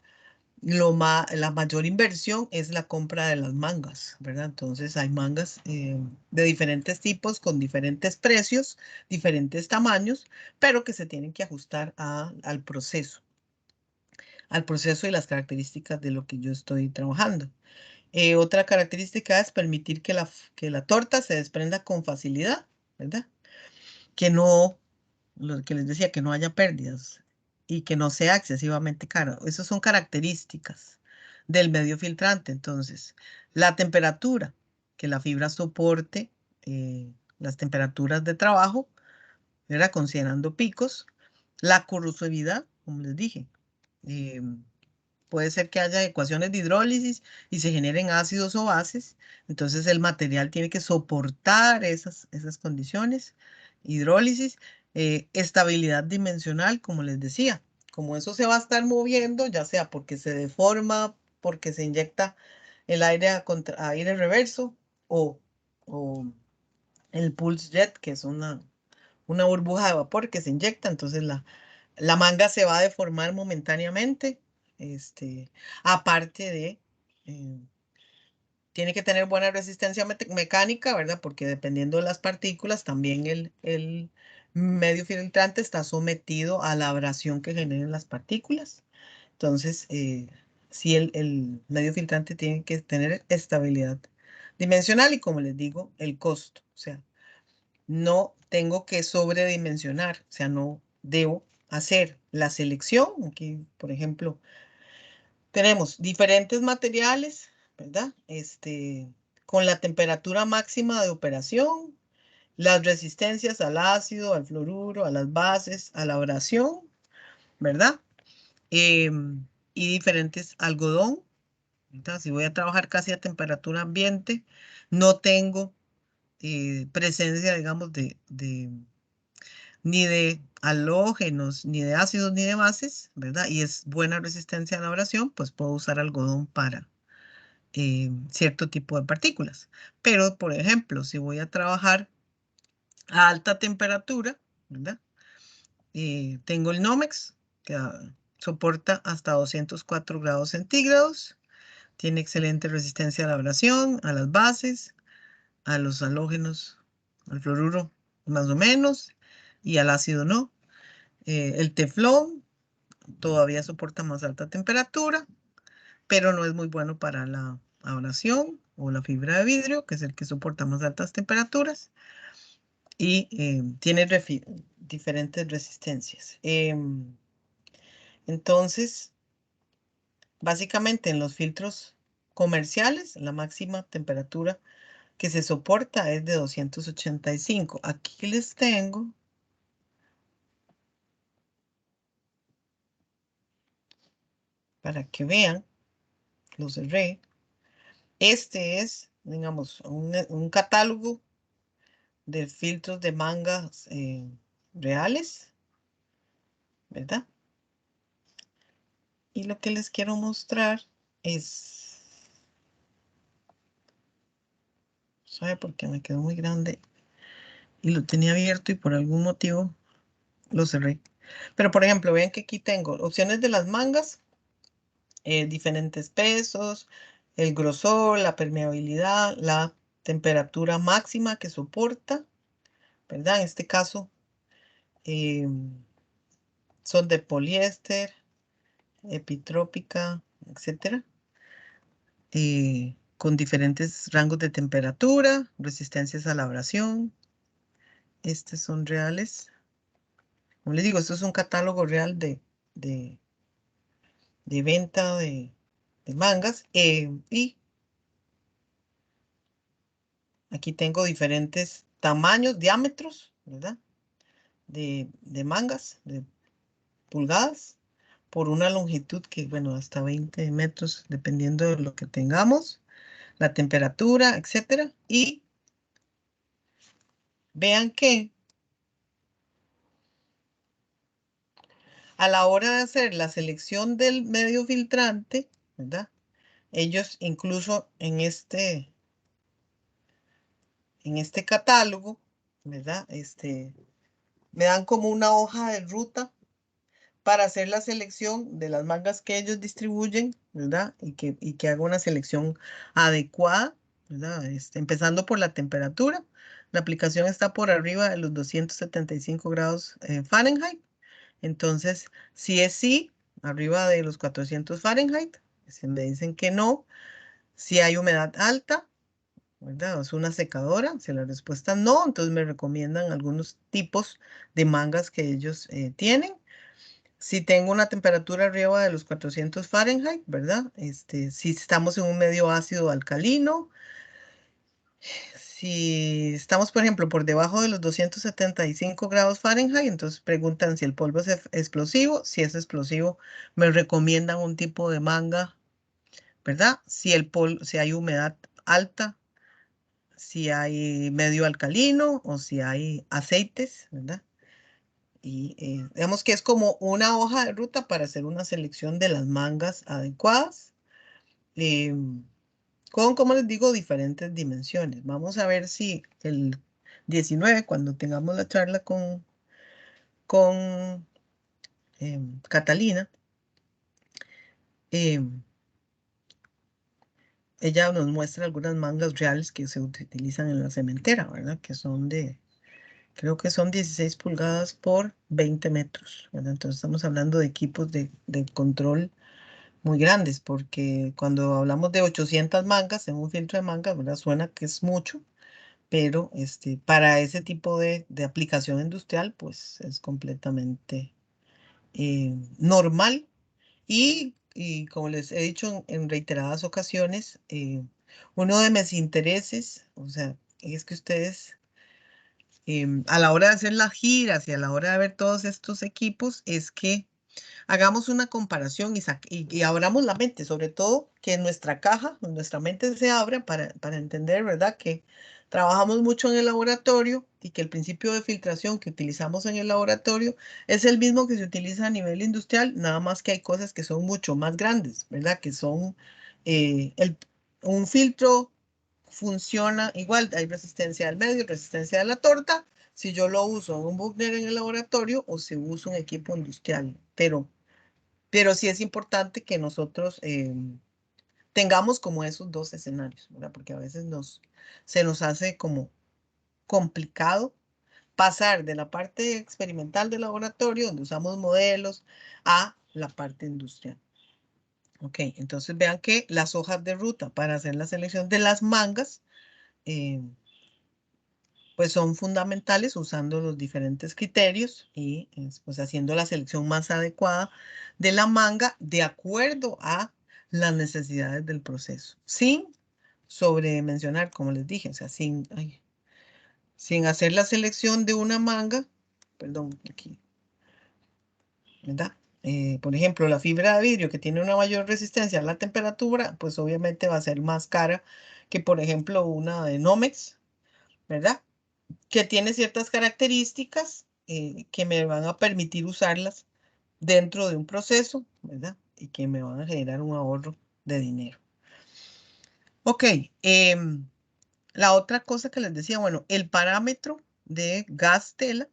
la mayor inversión es la compra de las mangas, ¿verdad? Entonces hay mangas de diferentes tipos, con diferentes precios, diferentes tamaños, pero que se tienen que ajustar al proceso y las características de lo que yo estoy trabajando. Otra característica es permitir que la torta se desprenda con facilidad, ¿verdad? Lo que les decía, que no haya pérdidas y que no sea excesivamente caro. Esas son características. del medio filtrante. Entonces, la temperatura, que la fibra soporte las temperaturas de trabajo, ¿verdad? Considerando picos. La corrosividad, como les dije, puede ser que haya ecuaciones de hidrólisis y se generen ácidos o bases. Entonces el material tiene que soportar esas condiciones. Hidrólisis, estabilidad dimensional, como les decía. Como eso se va a estar moviendo, ya sea porque se deforma, porque se inyecta el aire a aire reverso o el pulse jet, que es una burbuja de vapor que se inyecta, entonces la manga se va a deformar momentáneamente. Aparte de, tiene que tener buena resistencia mecánica, ¿verdad? Porque dependiendo de las partículas, también el medio filtrante está sometido a la abrasión que generen las partículas. Entonces, sí, el medio filtrante tiene que tener estabilidad dimensional y, como les digo, el costo. O sea, no tengo que sobredimensionar, o sea, no debo hacer la selección. Aquí, por ejemplo, tenemos diferentes materiales, ¿verdad? Con la temperatura máxima de operación, las resistencias al ácido, al fluoruro, a las bases, a la abrasión, ¿verdad? Y diferentes algodón, ¿verdad? Si voy a trabajar casi a temperatura ambiente, no tengo presencia, digamos, ni de halógenos, ni de ácidos, ni de bases, ¿verdad? Y es buena resistencia a la abrasión, pues puedo usar algodón para cierto tipo de partículas. Pero, por ejemplo, si voy a trabajar a alta temperatura, ¿verdad? Tengo el Nomex, que soporta hasta 204 grados centígrados, tiene excelente resistencia a la abrasión, a las bases, a los halógenos, al fluoruro más o menos, y al ácido no. El teflón todavía soporta más alta temperatura, pero no es muy bueno para la abrasión o la fibra de vidrio, que es el que soporta más altas temperaturas, y tiene diferentes resistencias. Entonces, básicamente en los filtros comerciales, la máxima temperatura que se soporta es de 285. Aquí les tengo para que vean, los cerré. Este es, digamos, un catálogo de filtros de mangas reales, ¿verdad? Y lo que les quiero mostrar es, ¿sabe por qué me quedó muy grande? Y lo tenía abierto y por algún motivo lo cerré. Pero por ejemplo, vean que aquí tengo opciones de las mangas, diferentes pesos, el grosor, la permeabilidad, la temperatura máxima que soporta, ¿verdad? En este caso son de poliéster, epitrópica, etcétera, con diferentes rangos de temperatura, resistencias a la abrasión. Estos son reales. Como les digo, esto es un catálogo real de venta de mangas. Y aquí tengo diferentes tamaños, diámetros, ¿verdad? De mangas, de pulgadas, por una longitud que, bueno, hasta 20 metros, dependiendo de lo que tengamos, la temperatura, etcétera. Y vean que a la hora de hacer la selección del medio filtrante, ¿verdad? Ellos incluso en este catálogo, ¿verdad? Me dan como una hoja de ruta para hacer la selección de las mangas que ellos distribuyen, ¿verdad? Y que haga una selección adecuada, ¿verdad? Empezando por la temperatura. La aplicación está por arriba de los 275 grados Fahrenheit. Entonces, si es sí, arriba de los 400 Fahrenheit, si me dicen que no, si hay humedad alta, ¿verdad? Es una secadora. Si la respuesta es no, entonces me recomiendan algunos tipos de mangas que ellos tienen. si tengo una temperatura arriba de los 400 Fahrenheit, ¿verdad? Si estamos en un medio ácido alcalino, si estamos, por ejemplo, por debajo de los 275 grados Fahrenheit, entonces preguntan si el polvo es explosivo. Si es explosivo, me recomiendan un tipo de manga, ¿verdad? Si hay humedad alta, si hay medio alcalino o si hay aceites, ¿verdad? Y digamos que es como una hoja de ruta para hacer una selección de las mangas adecuadas. Con, como les digo, diferentes dimensiones. Vamos a ver si el 19, cuando tengamos la charla con Catalina, ella nos muestra algunas mangas reales que se utilizan en la cementera, ¿verdad? Que son creo que son 16 pulgadas por 20 metros, ¿verdad? Entonces estamos hablando de equipos de control muy grandes, porque cuando hablamos de 800 mangas en un filtro de mangas, ¿verdad? Suena que es mucho, pero para ese tipo de aplicación industrial, pues es completamente normal. Y como les he dicho en reiteradas ocasiones, uno de mis intereses, o sea, es que ustedes a la hora de hacer las giras y a la hora de ver todos estos equipos, es que hagamos una comparación y abramos la mente, sobre todo que nuestra caja, nuestra mente se abra para entender, ¿verdad? Que trabajamos mucho en el laboratorio y que el principio de filtración que utilizamos en el laboratorio es el mismo que se utiliza a nivel industrial, nada más que hay cosas que son mucho más grandes, ¿verdad? Que son eh, el, un filtro funciona igual, hay resistencia al medio, resistencia a la torta, si yo lo uso en un Buchner en el laboratorio o si uso un equipo industrial, pero sí es importante que nosotros tengamos como esos dos escenarios, ¿verdad? Porque a veces se nos hace como complicado pasar de la parte experimental del laboratorio, donde usamos modelos, a la parte industrial. Ok, entonces vean que las hojas de ruta para hacer la selección de las mangas, pues son fundamentales usando los diferentes criterios y pues haciendo la selección más adecuada de la manga de acuerdo a las necesidades del proceso, sin sobremencionar, como les dije, o sea, sin hacer la selección de una manga, perdón, aquí, ¿verdad? Por ejemplo, la fibra de vidrio que tiene una mayor resistencia a la temperatura, pues obviamente va a ser más cara que, por ejemplo, una de Nomex, ¿verdad? Que tiene ciertas características que me van a permitir usarlas dentro de un proceso, ¿verdad? Y que me van a generar un ahorro de dinero. Ok, la otra cosa que les decía, bueno, el parámetro de gas tela,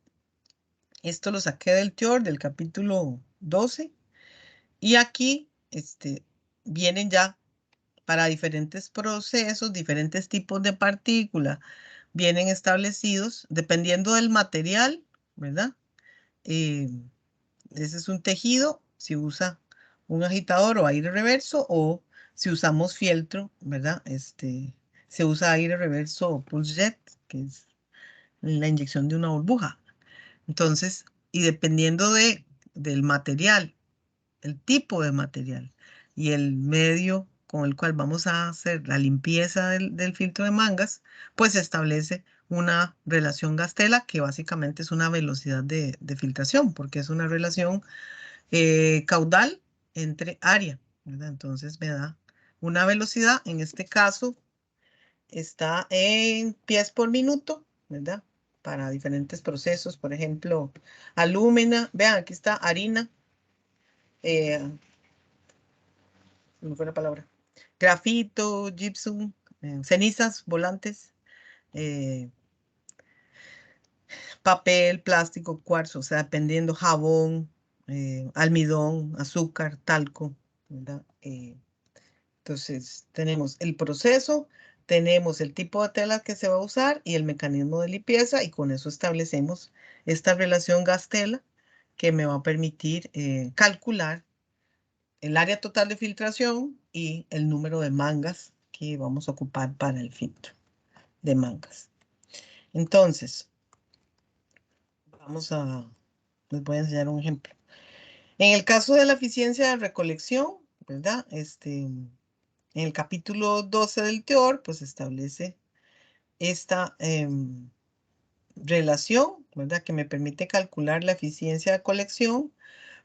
esto lo saqué del TEOR del capítulo 12, y aquí vienen ya para diferentes procesos, diferentes tipos de partículas, vienen establecidos dependiendo del material, ¿verdad? Ese es un tejido, si usa un agitador o aire reverso, o si usamos fieltro, ¿verdad? Se usa aire reverso o pulse jet, que es la inyección de una burbuja. Entonces, y dependiendo del material, el tipo de material y el medio con el cual vamos a hacer la limpieza del filtro de mangas, pues se establece una relación gas-tela que básicamente es una velocidad de filtración, porque es una relación caudal entre área, ¿verdad? Entonces me da una velocidad, en este caso está en pies por minuto, ¿verdad? Para diferentes procesos, por ejemplo, alúmina, vean, aquí está harina, no fue la palabra, grafito, gypsum, cenizas volantes, eh, papel, plástico, cuarzo, o sea, dependiendo, jabón, almidón, azúcar, talco, ¿verdad? Entonces, tenemos el proceso, tenemos el tipo de tela que se va a usar y el mecanismo de limpieza, y con eso establecemos esta relación gas-tela que me va a permitir calcular el área total de filtración y el número de mangas que vamos a ocupar para el filtro de mangas. Entonces, les voy a enseñar un ejemplo. En el caso de la eficiencia de recolección, ¿verdad? En el capítulo 12 del TEOR, pues establece esta relación, ¿verdad? Que me permite calcular la eficiencia de colección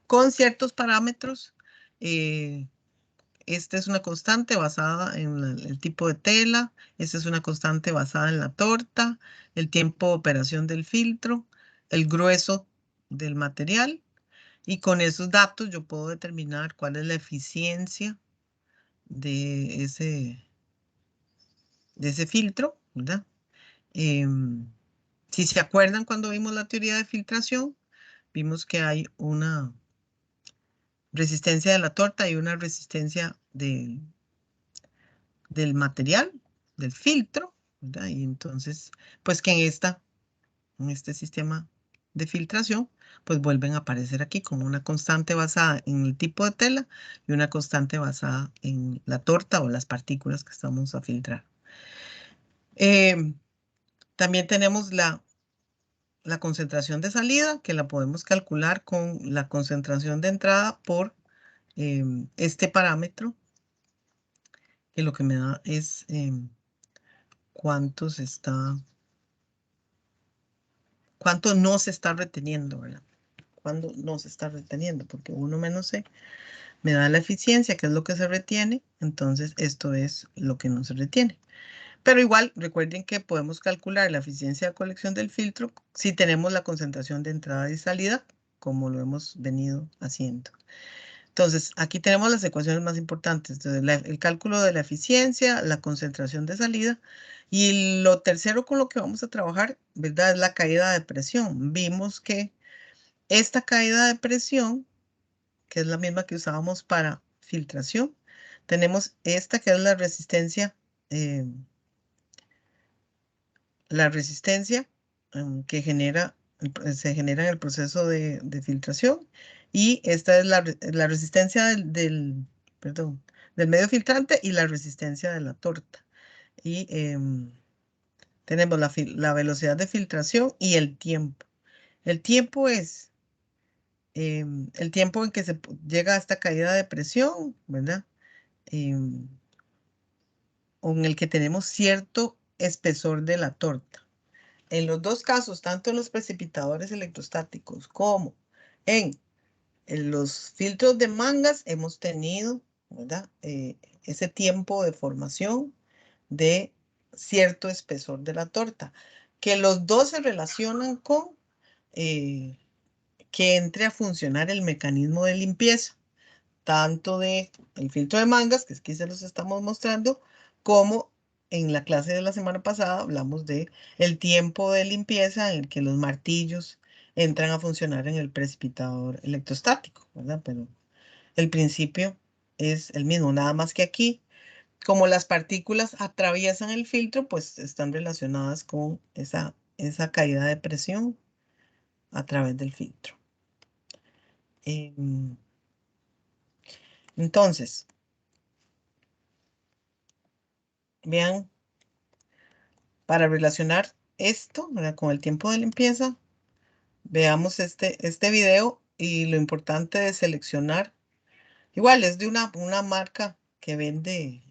con ciertos parámetros. Esta es una constante basada en el tipo de tela. Esta es una constante basada en la torta, el tiempo de operación del filtro, el grueso del material. Y con esos datos yo puedo determinar cuál es la eficiencia de ese filtro, ¿verdad? Si se acuerdan cuando vimos la teoría de filtración, vimos que hay una resistencia de la torta y una resistencia del material, del filtro, ¿verdad? Y entonces, pues que en este sistema de filtración, pues vuelven a aparecer aquí como una constante basada en el tipo de tela y una constante basada en la torta o las partículas que estamos a filtrar. También tenemos la concentración de salida, que la podemos calcular con la concentración de entrada por este parámetro, que lo que me da es cuánto no se está reteniendo, ¿verdad? Cuándo no se está reteniendo, porque 1 menos C me da la eficiencia, que es lo que se retiene, entonces esto es lo que no se retiene. Pero igual, recuerden que podemos calcular la eficiencia de colección del filtro si tenemos la concentración de entrada y salida, como lo hemos venido haciendo. Entonces, aquí tenemos las ecuaciones más importantes. Entonces, el cálculo de la eficiencia, la concentración de salida. Y lo tercero con lo que vamos a trabajar, ¿verdad? Es la caída de presión. Vimos que esta caída de presión, que es la misma que usábamos para filtración, tenemos esta que es la resistencia que se genera en el proceso de filtración, y esta es la resistencia perdón, del medio filtrante y la resistencia de la torta. Y tenemos la velocidad de filtración y el tiempo. El tiempo es el tiempo en que se llega a esta caída de presión, ¿verdad? O en el que tenemos cierto espesor de la torta. En los dos casos, tanto en los precipitadores electrostáticos como en los filtros de mangas, hemos tenido, ¿verdad? Ese tiempo de formación de cierto espesor de la torta, que los dos se relacionan con que entre a funcionar el mecanismo de limpieza, tanto de el filtro de mangas, que aquí se los estamos mostrando, como en la clase de la semana pasada hablamos de el tiempo de limpieza en el que los martillos entran a funcionar en el precipitador electrostático, ¿verdad? Pero el principio es el mismo, nada más que aquí, como las partículas atraviesan el filtro, pues están relacionadas con esa caída de presión a través del filtro. Entonces, vean, para relacionar esto, ¿verdad?, con el tiempo de limpieza, veamos este video y lo importante de seleccionar. Igual es de una marca que vende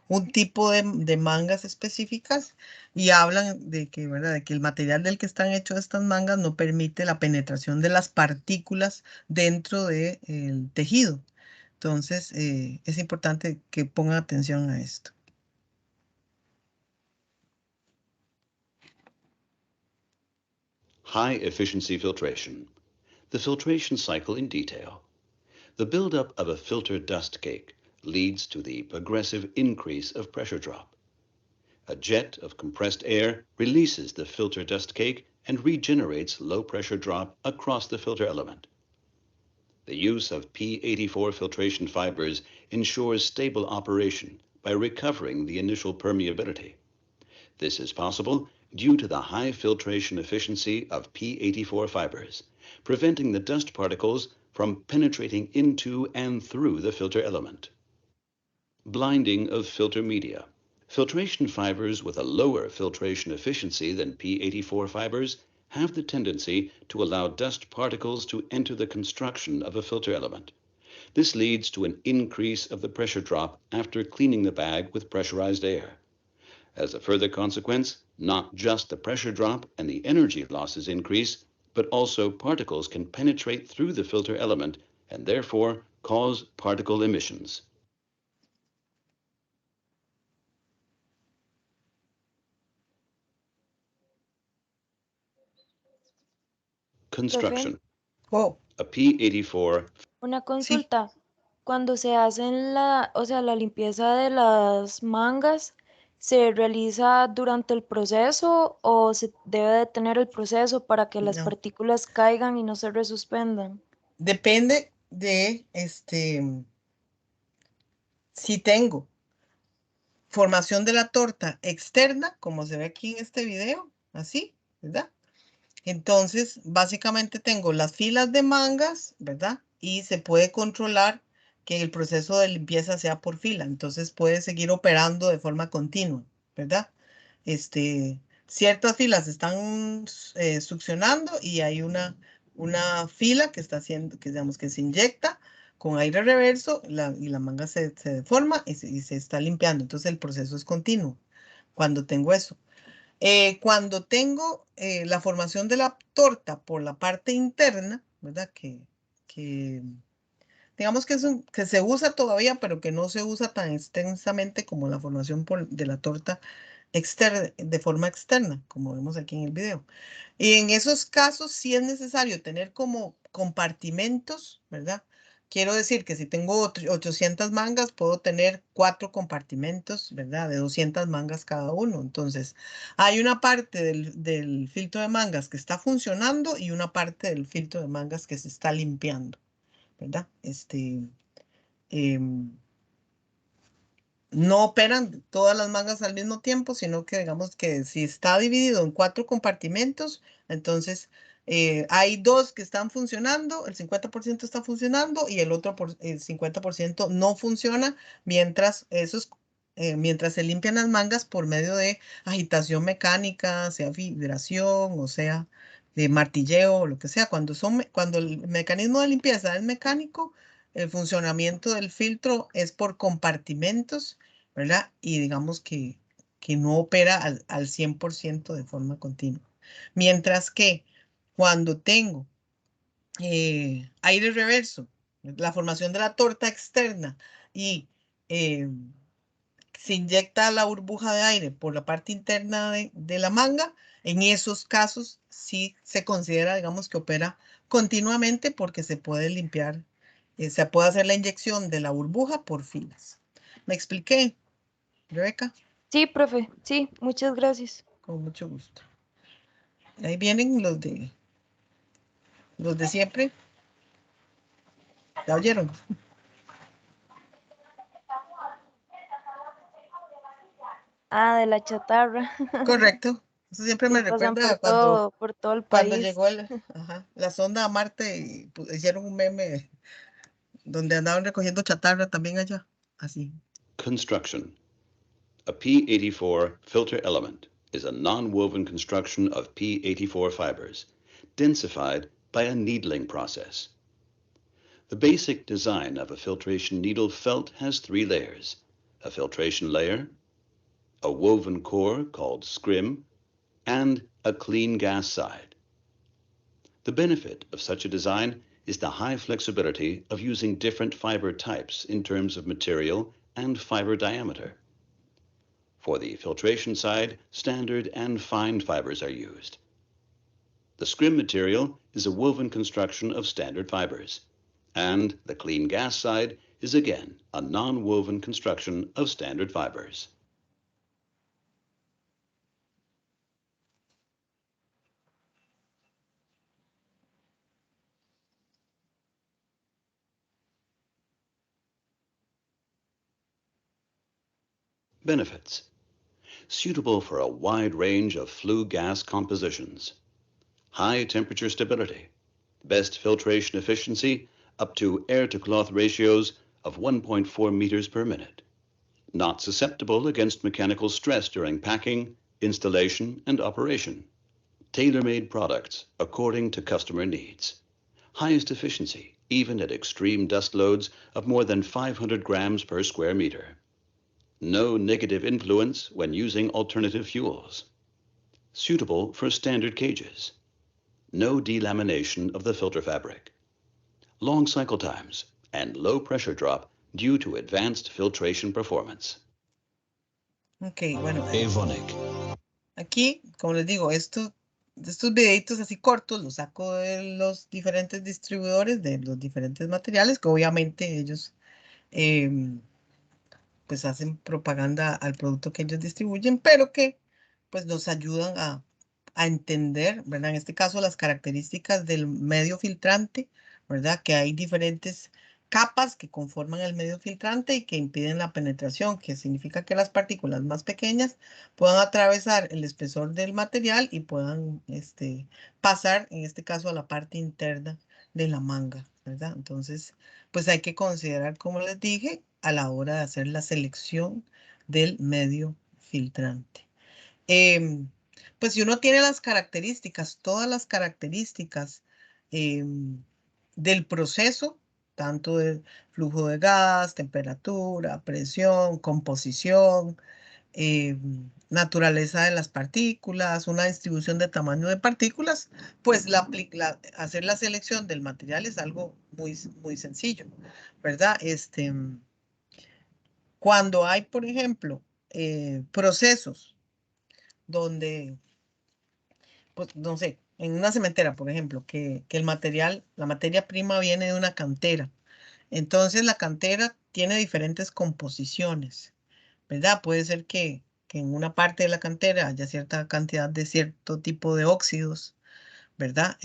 un tipo de mangas específicas, y hablan de que, ¿verdad?, de que el material del que están hechos estas mangas no permite la penetración de las partículas dentro del tejido. Entonces, es importante que pongan atención a esto. High-efficiency filtration. The filtration cycle in detail. The buildup of a filter dust cake leads to the progressive increase of pressure drop. A jet of compressed air releases the filter dust cake and regenerates low pressure drop across the filter element. The use of P84 filtration fibers ensures stable operation by recovering the initial permeability. This is possible due to the high filtration efficiency of P84 fibers, preventing the dust particles from penetrating into and through the filter element. Blinding of filter media. Filtration fibers with a lower filtration efficiency than P84 fibers have the tendency to allow dust particles to enter the construction of a filter element. This leads to an increase of the pressure drop after cleaning the bag with pressurized air. As a further consequence, not just the pressure drop and the energy losses increase, but also particles can penetrate through the filter element and therefore cause particle emissions. Construction. Oh, A P84. Una sí, consulta. Cuando se hacen la limpieza de las mangas, ¿se realiza durante el proceso o se debe detener el proceso para que las no. partículas caigan y no se resuspendan? Depende de si tengo formación de la torta externa, como se ve aquí en este video, así, ¿verdad? Entonces, básicamente tengo las filas de mangas, ¿verdad? Y se puede controlar que el proceso de limpieza sea por fila. Entonces, puede seguir operando de forma continua, ¿verdad? Ciertas filas están succionando y hay una fila que está haciendo, que digamos que se inyecta con aire reverso y la manga se deforma y se está limpiando. Entonces, el proceso es continuo cuando tengo eso. Cuando tengo la formación de la torta por la parte interna, ¿verdad? Que digamos que, que se usa todavía, pero que no se usa tan extensamente como la formación de la torta externa, de forma externa, como vemos aquí en el video. Y en esos casos sí es necesario tener como compartimentos, ¿verdad? Quiero decir que si tengo 800 mangas, puedo tener 4 compartimentos, ¿verdad? De 200 mangas cada uno. Entonces, hay una parte del filtro de mangas que está funcionando y una parte del filtro de mangas que se está limpiando, ¿verdad? No operan todas las mangas al mismo tiempo, sino que digamos que si está dividido en 4 compartimentos, entonces hay 2 que están funcionando, el 50% está funcionando y el otro el 50% no funciona mientras mientras se limpian las mangas por medio de agitación mecánica, sea vibración o sea de martilleo o lo que sea. Cuando el mecanismo de limpieza es mecánico, el funcionamiento del filtro es por compartimentos, ¿verdad? Y digamos que no opera al 100% de forma continua. Mientras que cuando tengo aire reverso, la formación de la torta externa y se inyecta la burbuja de aire por la parte interna de la manga, en esos casos sí se considera, digamos, que opera continuamente porque se puede limpiar, se puede hacer la inyección de la burbuja por filas. ¿Me expliqué, Rebeca? Sí, profe, sí, muchas gracias. Con mucho gusto. Ahí vienen los de siempre. ¿Ya oyeron? Ah, de la chatarra. Correcto. Eso siempre me Sí, pasan recuerda a cuando por todo el país. llegó la sonda a Marte y hicieron un meme donde andaban recogiendo chatarra también allá. Así. Construction. A P84 filter element is a non-woven construction of P84 fibers, densified by a needling process. The basic design of a filtration needle felt has 3 layers: a filtration layer, a woven core called scrim, and a clean gas side. The benefit of such a design is the high flexibility of using different fiber types in terms of material and fiber diameter. For the filtration side, standard and fine fibers are used. The scrim material is a woven construction of standard fibers, and the clean gas side is again a non-woven construction of standard fibers. Benefits. Suitable for a wide range of flue gas compositions. High temperature stability. Best filtration efficiency up to air-to-cloth ratios of 1.4 meters per minute. Not susceptible against mechanical stress during packing, installation, and operation. tailor-made products according to customer needs. Highest efficiency, even at extreme dust loads of more than 500 grams per square meter. No negative influence when using alternative fuels. Suitable for standard cages. No delamination of the filter fabric. Long cycle times and low pressure drop due to advanced filtration performance. Ok, bueno. Avonic. Aquí, como les digo, estos videitos así cortos los saco de los diferentes distribuidores de los diferentes materiales, que obviamente ellos pues hacen propaganda al producto que ellos distribuyen, pero que pues nos ayudan a entender, ¿verdad? En este caso, las características del medio filtrante, ¿verdad? Que hay diferentes capas que conforman el medio filtrante y que impiden la penetración, que significa que las partículas más pequeñas puedan atravesar el espesor del material y puedan pasar, en este caso, a la parte interna de la manga, ¿verdad? Entonces, pues hay que considerar, como les dije, a la hora de hacer la selección del medio filtrante. Pues si uno tiene las características, todas las características del proceso, tanto del flujo de gas, temperatura, presión, composición, naturaleza de las partículas, una distribución de tamaño de partículas, pues hacer la selección del material es algo muy, muy sencillo, ¿verdad? Cuando hay, por ejemplo, procesos donde, pues, no sé, en una cementera, por ejemplo, que el material, la materia prima viene de una cantera. Entonces, la cantera tiene diferentes composiciones, ¿verdad? Puede ser que en una parte de la cantera haya cierta cantidad de cierto tipo de óxidos, ¿verdad?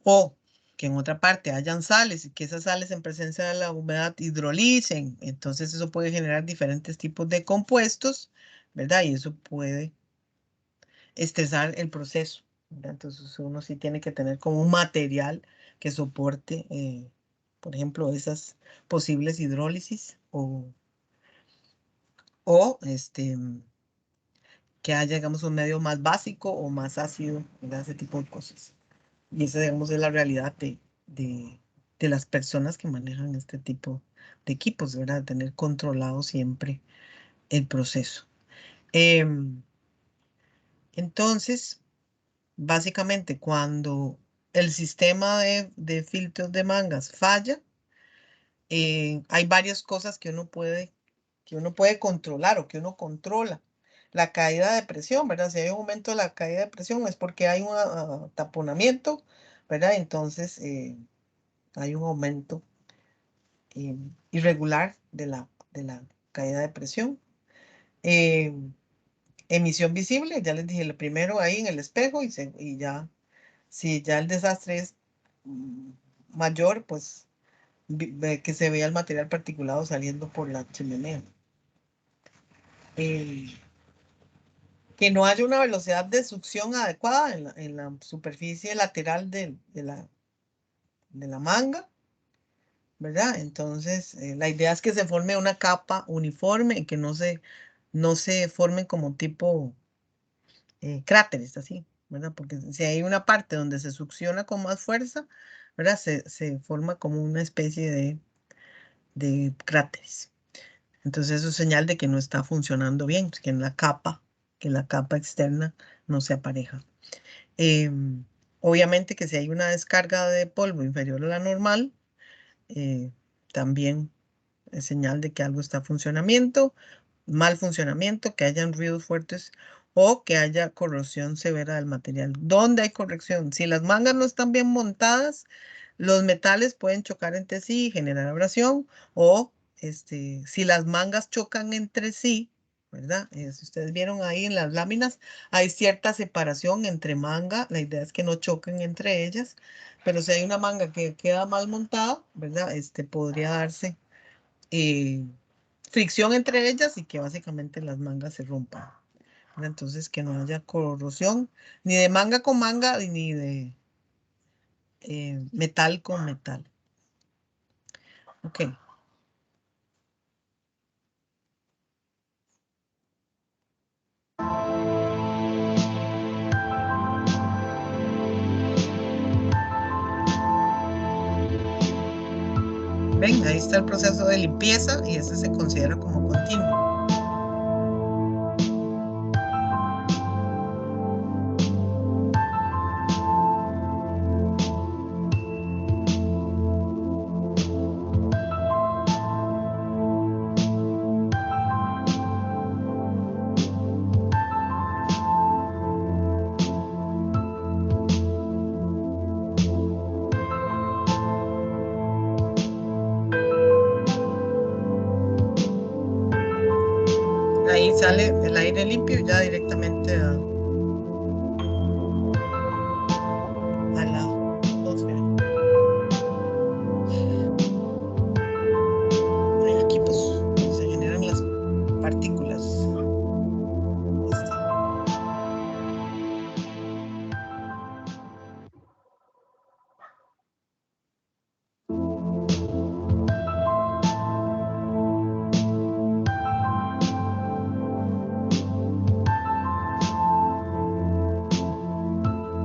O que en otra parte hayan sales y que esas sales en presencia de la humedad hidrolicen. Entonces, eso puede generar diferentes tipos de compuestos, ¿verdad? Y eso puede estresar el proceso, ¿verdad? Entonces uno sí tiene que tener como un material que soporte, por ejemplo, esas posibles hidrólisis o que haya, digamos, un medio más básico o más ácido, ¿verdad? Ese tipo de cosas. Y esa, digamos, es la realidad de las personas que manejan este tipo de equipos, ¿verdad? Tener controlado siempre el proceso. Entonces, básicamente, cuando el sistema de filtros de mangas falla, hay varias cosas que uno puede controlar o que uno controla. La caída de presión, ¿verdad? Si hay un aumento de la caída de presión es porque hay un taponamiento, ¿verdad? Entonces, hay un aumento irregular de la caída de presión. Emisión visible, ya les dije, lo primero ahí en el espejo y ya. Si ya el desastre es mayor, pues que se vea el material particulado saliendo por la chimenea. Que no haya una velocidad de succión adecuada en la superficie lateral de la manga, ¿verdad? Entonces, la idea es que se forme una capa uniforme y que no se formen como tipo cráteres, así, ¿verdad? Porque si hay una parte donde se succiona con más fuerza, ¿verdad? Se forma como una especie de cráteres. Entonces eso es señal de que no está funcionando bien, que la capa externa no se apareja. Obviamente que si hay una descarga de polvo inferior a la normal, también es señal de que algo está mal funcionamiento, que hayan ruidos fuertes o que haya corrosión severa del material. ¿Dónde hay corrección? Si las mangas no están bien montadas, los metales pueden chocar entre sí y generar abrasión, o si las mangas chocan entre sí, ¿verdad? Si ustedes vieron ahí en las láminas, hay cierta separación entre manga, la idea es que no choquen entre ellas, pero si hay una manga que queda mal montada, ¿verdad? Podría darse fricción entre ellas y que básicamente las mangas se rompan, ¿verdad? Entonces que no haya corrosión ni de manga con manga ni de metal con metal. Ok. Ven, ahí está el proceso de limpieza y ese se considera como continuo. Ahí sale el aire limpio ya directamente a la atmósfera. Hay equipos donde se generan las partículas.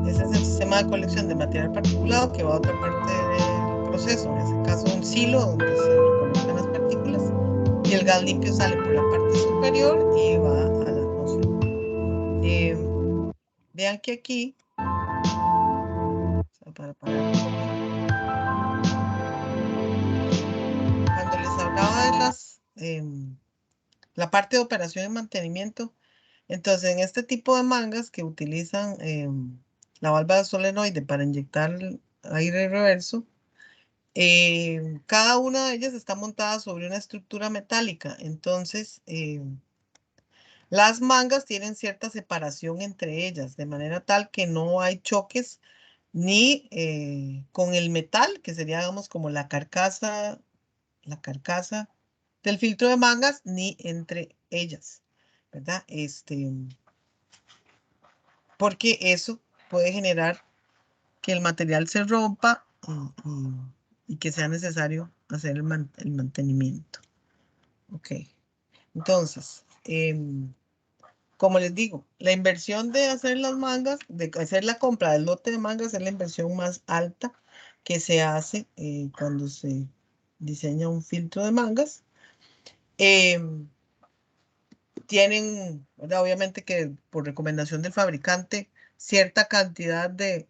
Ese es el sistema de colección de material particulado que va a otra parte del proceso, en este caso un silo donde se recolectan las partículas y el gas limpio sale por la parte superior y va a la atmósfera. Vean que aquí, cuando les hablaba de la parte de operación y mantenimiento, entonces en este tipo de mangas que utilizan la válvula solenoide para inyectar aire reverso, cada una de ellas está montada sobre una estructura metálica. Entonces, las mangas tienen cierta separación entre ellas, de manera tal que no hay choques ni con el metal, que sería, digamos, como la carcasa del filtro de mangas, ni entre ellas, ¿verdad? Porque eso puede generar que el material se rompa y que sea necesario hacer el mantenimiento. Ok, entonces, como les digo, la inversión de hacer las mangas, de hacer la compra del lote de mangas es la inversión más alta que se hace cuando se diseña un filtro de mangas. Tienen, ¿verdad? Obviamente que por recomendación del fabricante, cierta cantidad de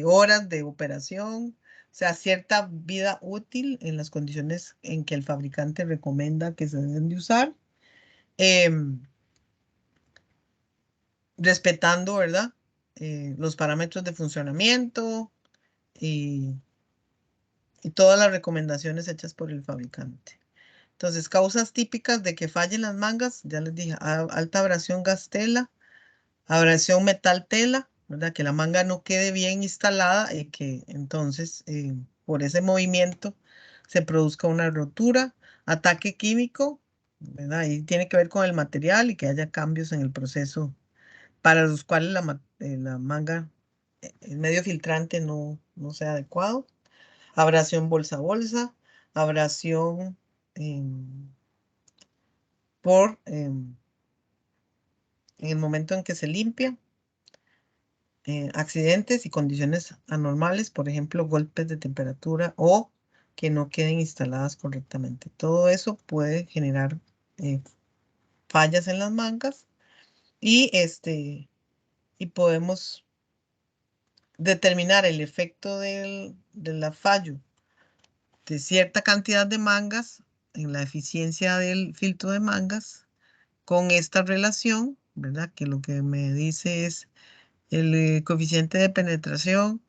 horas de operación, o sea, cierta vida útil en las condiciones en que el fabricante recomienda que se deben de usar, respetando, ¿verdad? Los parámetros de funcionamiento y todas las recomendaciones hechas por el fabricante. Entonces, causas típicas de que fallen las mangas, ya les dije, alta abrasión gas-tela, abrasión metal-tela, ¿verdad? Que la manga no quede bien instalada y que entonces por ese movimiento se produzca una rotura, ataque químico, ¿verdad? Y tiene que ver con el material y que haya cambios en el proceso para los cuales la manga, el medio filtrante no sea adecuado. Abrasión bolsa-bolsa, abrasión en el momento en que se limpia, accidentes y condiciones anormales, por ejemplo, golpes de temperatura o que no queden instaladas correctamente. Todo eso puede generar fallas en las mangas y, y podemos determinar el efecto del fallo de cierta cantidad de mangas en la eficiencia del filtro de mangas con esta relación, ¿verdad? Que lo que me dice es el coeficiente de penetración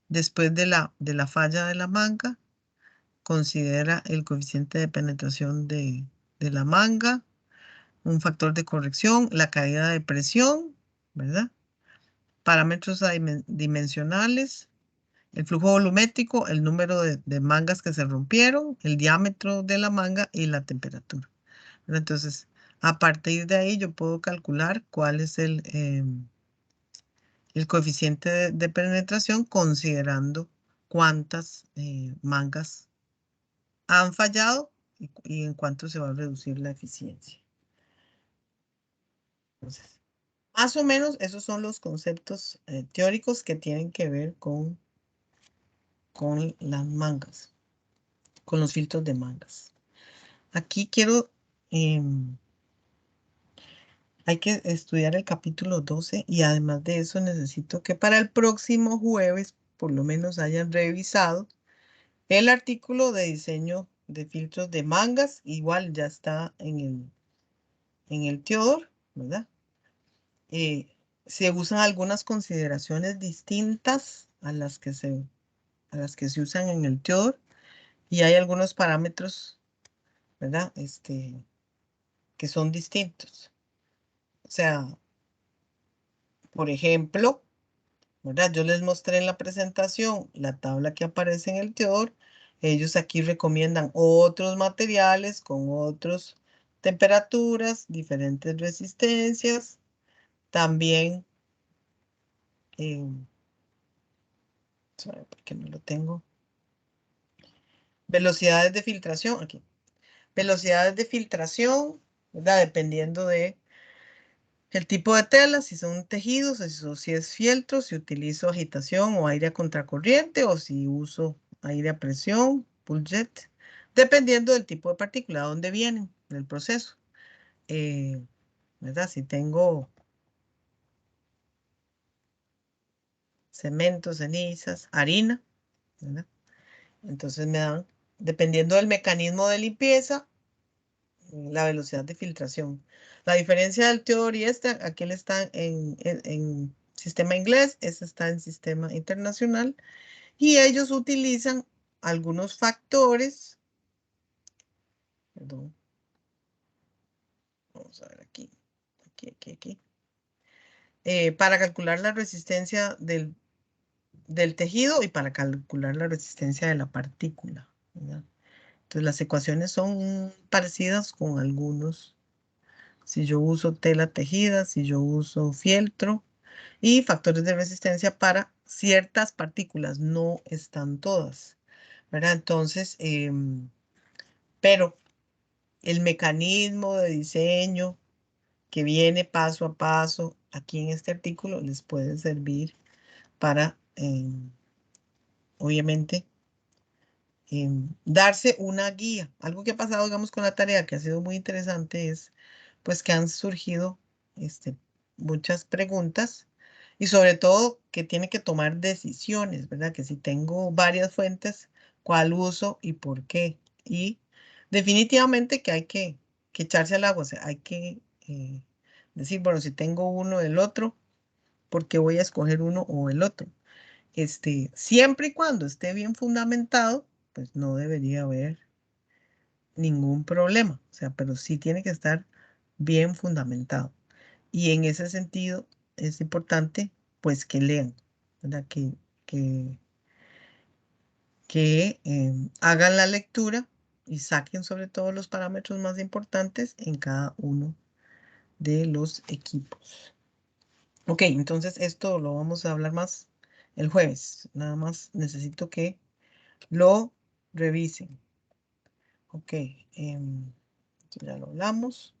después de la falla de la manga, considera el coeficiente de penetración de la manga, un factor de corrección, la caída de presión, ¿verdad? Parámetros dimensionales, el flujo volumétrico, el número de mangas que se rompieron, el diámetro de la manga y la temperatura. Entonces, a partir de ahí yo puedo calcular cuál es el coeficiente de penetración considerando cuántas mangas han fallado y en cuánto se va a reducir la eficiencia. Entonces, más o menos esos son los conceptos teóricos que tienen que ver con las mangas. con los filtros de mangas. Aquí quiero, hay que estudiar el capítulo 12 y además de eso necesito que para el próximo jueves por lo menos hayan revisado el artículo de diseño de filtros de mangas. Igual ya está en el Teodor, ¿verdad? Se usan algunas consideraciones distintas a las que se usan en el Teodor y hay algunos parámetros, ¿verdad? Que son distintos. O sea, por ejemplo, ¿verdad? Yo les mostré en la presentación la tabla que aparece en el Teodor. Ellos aquí recomiendan otros materiales con otras temperaturas, diferentes resistencias. También, porque no lo tengo. Velocidades de filtración, aquí. Velocidades de filtración, ¿verdad? Dependiendo de el tipo de tela, si son tejidos, si es fieltro, si utilizo agitación o aire a contracorriente o si uso aire a presión, pull jet, dependiendo del tipo de partícula, de dónde vienen del proceso. ¿Verdad? Si tengo cemento, cenizas, harina, ¿verdad? Entonces me dan, dependiendo del mecanismo de limpieza, la velocidad de filtración. La diferencia del Teodor y aquel está en sistema inglés, este está en sistema internacional, y ellos utilizan algunos factores, perdón, vamos a ver aquí, para calcular la resistencia del tejido y para calcular la resistencia de la partícula, ¿verdad? Entonces las ecuaciones son parecidas con algunos. Si yo uso tela tejida, si yo uso fieltro y factores de resistencia para ciertas partículas, no están todas, ¿verdad? Entonces, pero el mecanismo de diseño que viene paso a paso aquí en este artículo les puede servir para, obviamente, darse una guía. Algo que ha pasado, digamos, con la tarea que ha sido muy interesante es, pues, que han surgido muchas preguntas y sobre todo que tiene que tomar decisiones, ¿verdad? Que si tengo varias fuentes, ¿cuál uso y por qué? Y definitivamente que hay que echarse al agua, o sea, hay que decir, bueno, si tengo uno del otro, ¿por qué voy a escoger uno o el otro? Siempre y cuando esté bien fundamentado, pues no debería haber ningún problema, o sea, pero sí tiene que estar bien fundamentado. Y en ese sentido es importante, pues, que lean, ¿verdad? Que hagan la lectura y saquen sobre todo los parámetros más importantes en cada uno de los equipos. Ok, entonces esto lo vamos a hablar más el jueves. Nada más necesito que lo revisen. Ok, ya lo hablamos.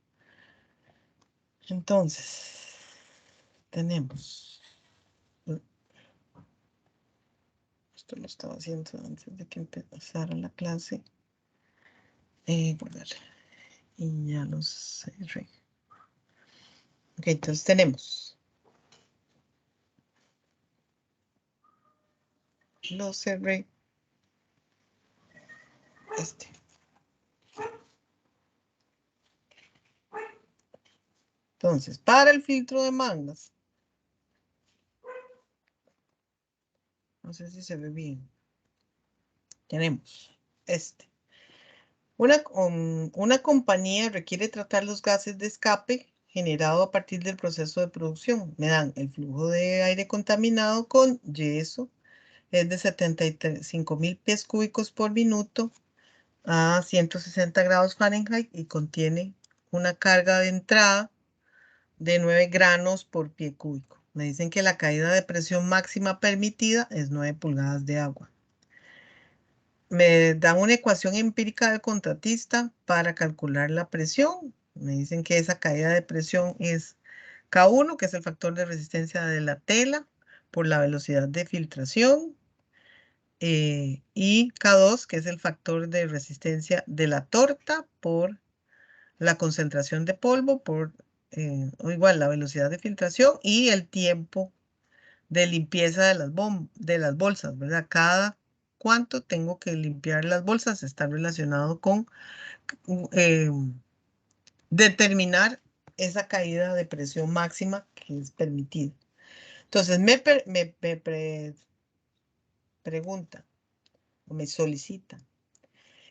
Entonces, tenemos. Esto lo estaba haciendo antes de que empezara la clase. Guardar. Y ya los cerré. Ok, entonces tenemos. Lo cerré. Entonces, para el filtro de mangas. No sé si se ve bien. Tenemos Una compañía requiere tratar los gases de escape generado a partir del proceso de producción. Me dan el flujo de aire contaminado con yeso. Es de 75,000 pies cúbicos por minuto a 160 grados Fahrenheit y contiene una carga de entrada de 9 granos por pie cúbico. Me dicen que la caída de presión máxima permitida es 9 pulgadas de agua. Me dan una ecuación empírica del contratista para calcular la presión. Me dicen que esa caída de presión es K1, que es el factor de resistencia de la tela, por la velocidad de filtración. y K2, que es el factor de resistencia de la torta por la concentración de polvo, o igual la velocidad de filtración y el tiempo de limpieza de las bolsas, ¿verdad? Cada cuánto tengo que limpiar las bolsas está relacionado con eh, determinar esa caída de presión máxima que es permitida. Entonces, me pregunta o me solicita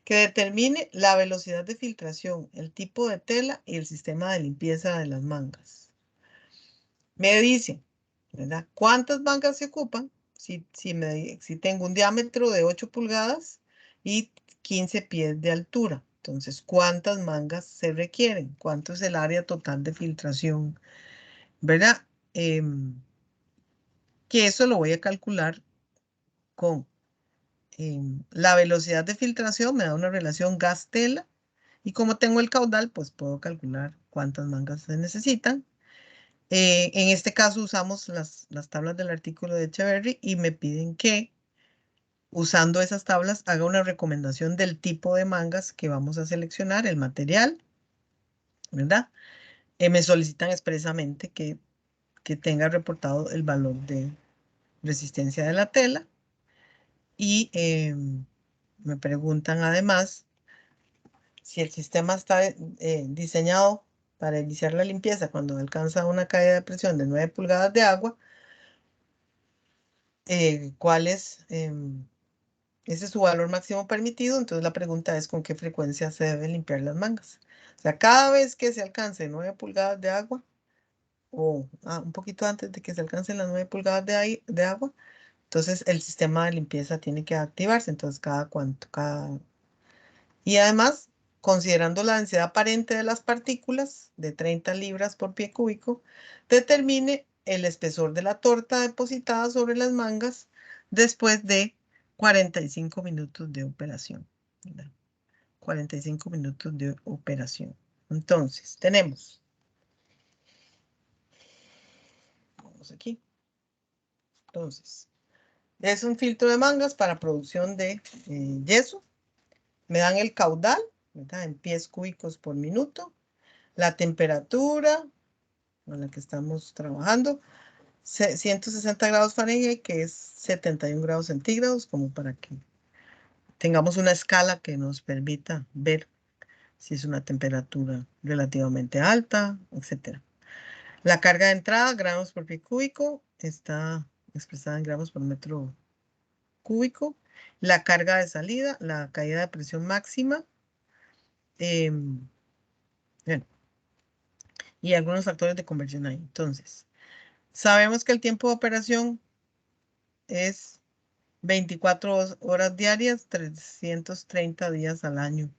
que determine la velocidad de filtración, el tipo de tela y el sistema de limpieza de las mangas. Me dice, ¿verdad? ¿Cuántas mangas se ocupan? Si tengo un diámetro de 8 pulgadas y 15 pies de altura. Entonces, ¿cuántas mangas se requieren? ¿Cuánto es el área total de filtración? ¿Verdad? Que eso lo voy a calcular con la velocidad de filtración, me da una relación gas-tela. Y como tengo el caudal, pues puedo calcular cuántas mangas se necesitan. En este caso usamos las tablas del artículo de Echeverry y me piden que, usando esas tablas, haga una recomendación del tipo de mangas que vamos a seleccionar, el material, ¿verdad? Me solicitan expresamente que tenga reportado el valor de resistencia de la tela y me preguntan además si el sistema está diseñado para iniciar la limpieza cuando alcanza una caída de presión de 9 pulgadas de agua, ¿cuál es? Ese es su valor máximo permitido, entonces la pregunta es con qué frecuencia se deben limpiar las mangas. O sea, cada vez que se alcance 9 pulgadas de agua, o un poquito antes de que se alcancen las 9 pulgadas de agua, entonces el sistema de limpieza tiene que activarse, entonces cada cuánto, Y además, considerando la densidad aparente de las partículas, de 30 libras por pie cúbico, determine el espesor de la torta depositada sobre las mangas después de 45 minutos de operación. ¿Verdad? 45 minutos de operación. Entonces, tenemos. Vamos aquí. Entonces, es un filtro de mangas para producción de yeso. Me dan el caudal, ¿verdad? En pies cúbicos por minuto. La temperatura con la que estamos trabajando, 160 grados Fahrenheit, que es 71 grados centígrados, como para que tengamos una escala que nos permita ver si es una temperatura relativamente alta, etc. La carga de entrada, gramos por pie cúbico, está expresada en gramos por metro cúbico. La carga de salida, la caída de presión máxima, bueno, y algunos factores de conversión ahí. Entonces, sabemos que el tiempo de operación es 24 horas diarias, 330 días al año.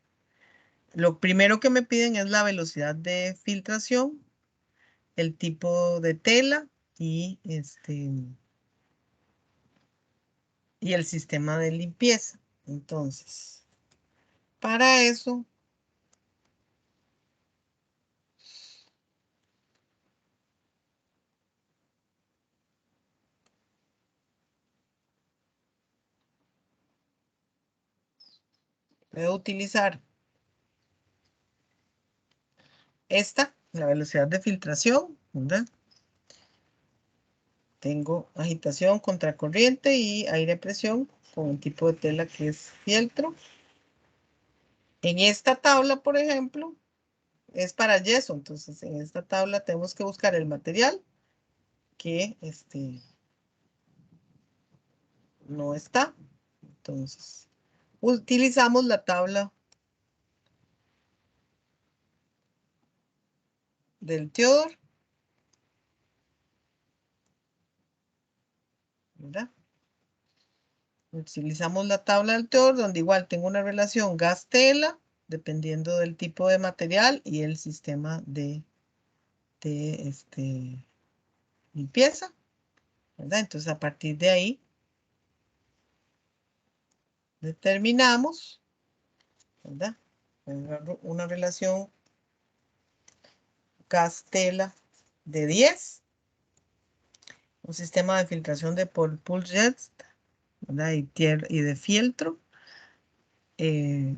Lo primero que me piden es la velocidad de filtración, el tipo de tela y el sistema de limpieza. Entonces, para eso puedo utilizar la velocidad de filtración, ¿verdad? Tengo agitación, contracorriente y aire a presión con el tipo de tela que es fieltro. En esta tabla, por ejemplo, es para yeso, entonces en esta tabla tenemos que buscar el material que no está. Entonces, utilizamos la tabla del Theodore, ¿verdad? Utilizamos la tabla del Theodore, donde igual tengo una relación gas-tela, dependiendo del tipo de material y el sistema de limpieza, ¿verdad? Entonces, a partir de ahí, determinamos, ¿verdad? Una relación gas-tela de 10, un sistema de filtración de pulse jets ¿verdad? Y de fieltro,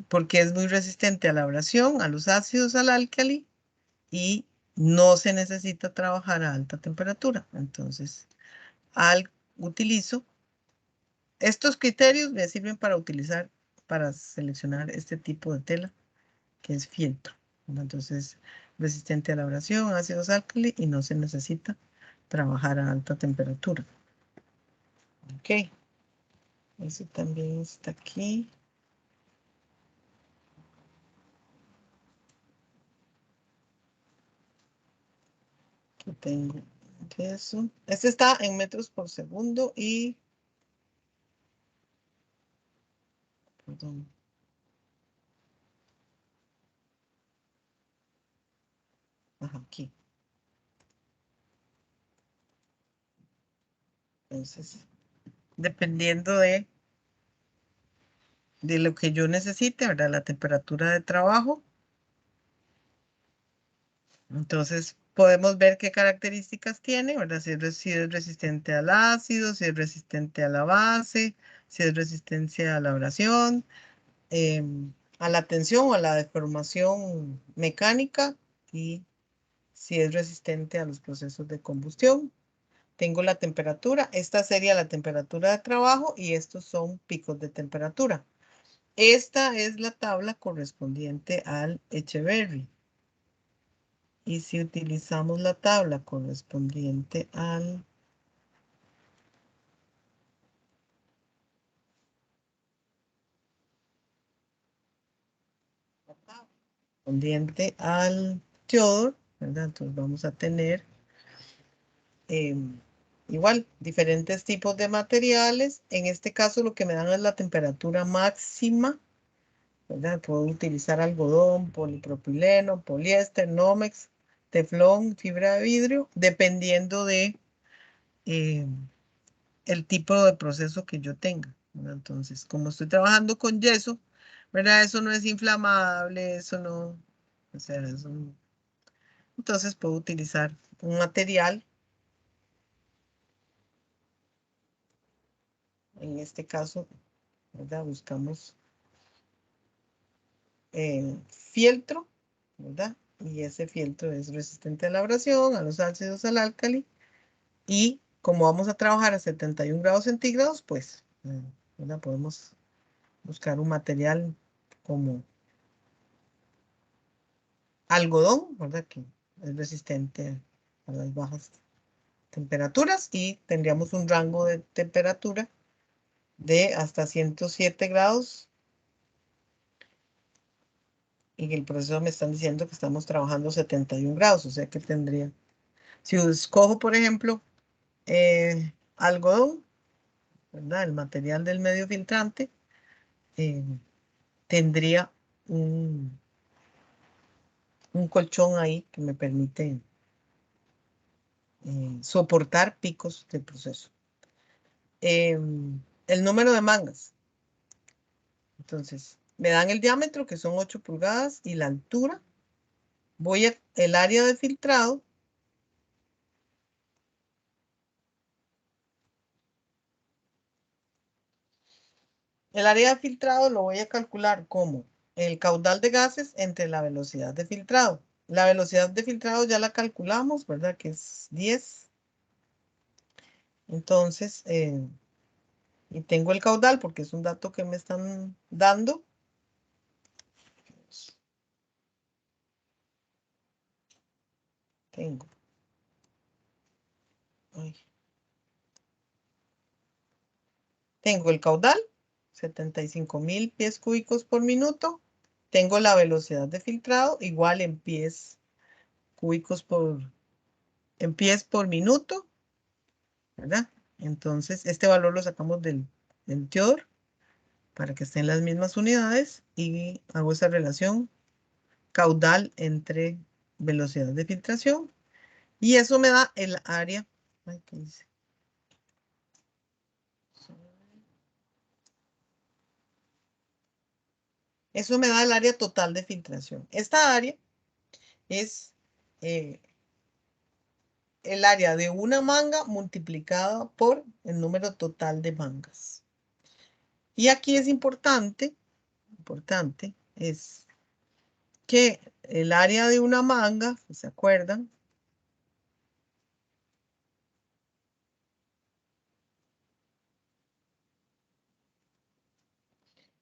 porque es muy resistente a la abrasión, a los ácidos, al álcali, y no se necesita trabajar a alta temperatura. Entonces, utilizo estos criterios, me sirven para seleccionar este tipo de tela, que es fieltro, ¿verdad? Entonces, resistente a la abrasión, ácidos álcali, y no se necesita trabajar a alta temperatura. Ok. Eso también está aquí. Aquí tengo eso. Este está en metros por segundo y... Perdón. Ajá, aquí. Entonces, dependiendo de lo que yo necesite, ¿verdad? La temperatura de trabajo. Entonces, podemos ver qué características tiene, ¿verdad? Si es resistente al ácido, si es resistente a la base, si es resistente a la abrasión, a la tensión o a la deformación mecánica y si es resistente a los procesos de combustión. Tengo la temperatura. Esta sería la temperatura de trabajo y estos son picos de temperatura. Esta es la tabla correspondiente al Echeverry. Y si utilizamos la tabla correspondiente al Theodore, ¿verdad? Entonces vamos a tener igual diferentes tipos de materiales. En este caso lo que me dan es la temperatura máxima, ¿verdad? Puedo utilizar algodón, polipropileno, poliéster, Nomex, teflón, fibra de vidrio, dependiendo de el tipo de proceso que yo tenga, ¿verdad? Entonces, como estoy trabajando con yeso, ¿verdad? Eso no es inflamable, eso no, o sea, eso no. Entonces puedo utilizar un material, en este caso, ¿verdad? Buscamos fieltro, ¿verdad? Y ese fieltro es resistente a la abrasión, a los ácidos, al álcali. Y como vamos a trabajar a 71 grados centígrados, pues, ¿verdad? Podemos buscar un material como algodón, ¿verdad? Que es resistente a las bajas temperaturas y tendríamos un rango de temperatura de hasta 107 grados. Y en el proceso me están diciendo que estamos trabajando 71 grados, o sea que tendría. Si escojo, por ejemplo, algodón, ¿verdad? El material del medio filtrante, tendría un colchón ahí que me permite soportar picos del proceso. El número de mangas. Entonces, me dan el diámetro, que son 8 pulgadas, y la altura. Voy a el área de filtrado. El área de filtrado lo voy a calcular como el caudal de gases entre la velocidad de filtrado. La velocidad de filtrado ya la calculamos, ¿verdad? Que es 10. Entonces, y tengo el caudal porque es un dato que me están dando. Tengo. Ay. Tengo el caudal, 75.000 pies cúbicos por minuto. Tengo la velocidad de filtrado, igual en pies cúbicos en pies por minuto, ¿verdad? Entonces, este valor lo sacamos del Theodore para que estén las mismas unidades y hago esa relación caudal entre velocidad de filtración y eso me da el área. Ay, ¿qué dice? Eso me da el área total de filtración. Esta área es el área de una manga multiplicada por el número total de mangas. Y aquí es importante es que el área de una manga, ¿se acuerdan?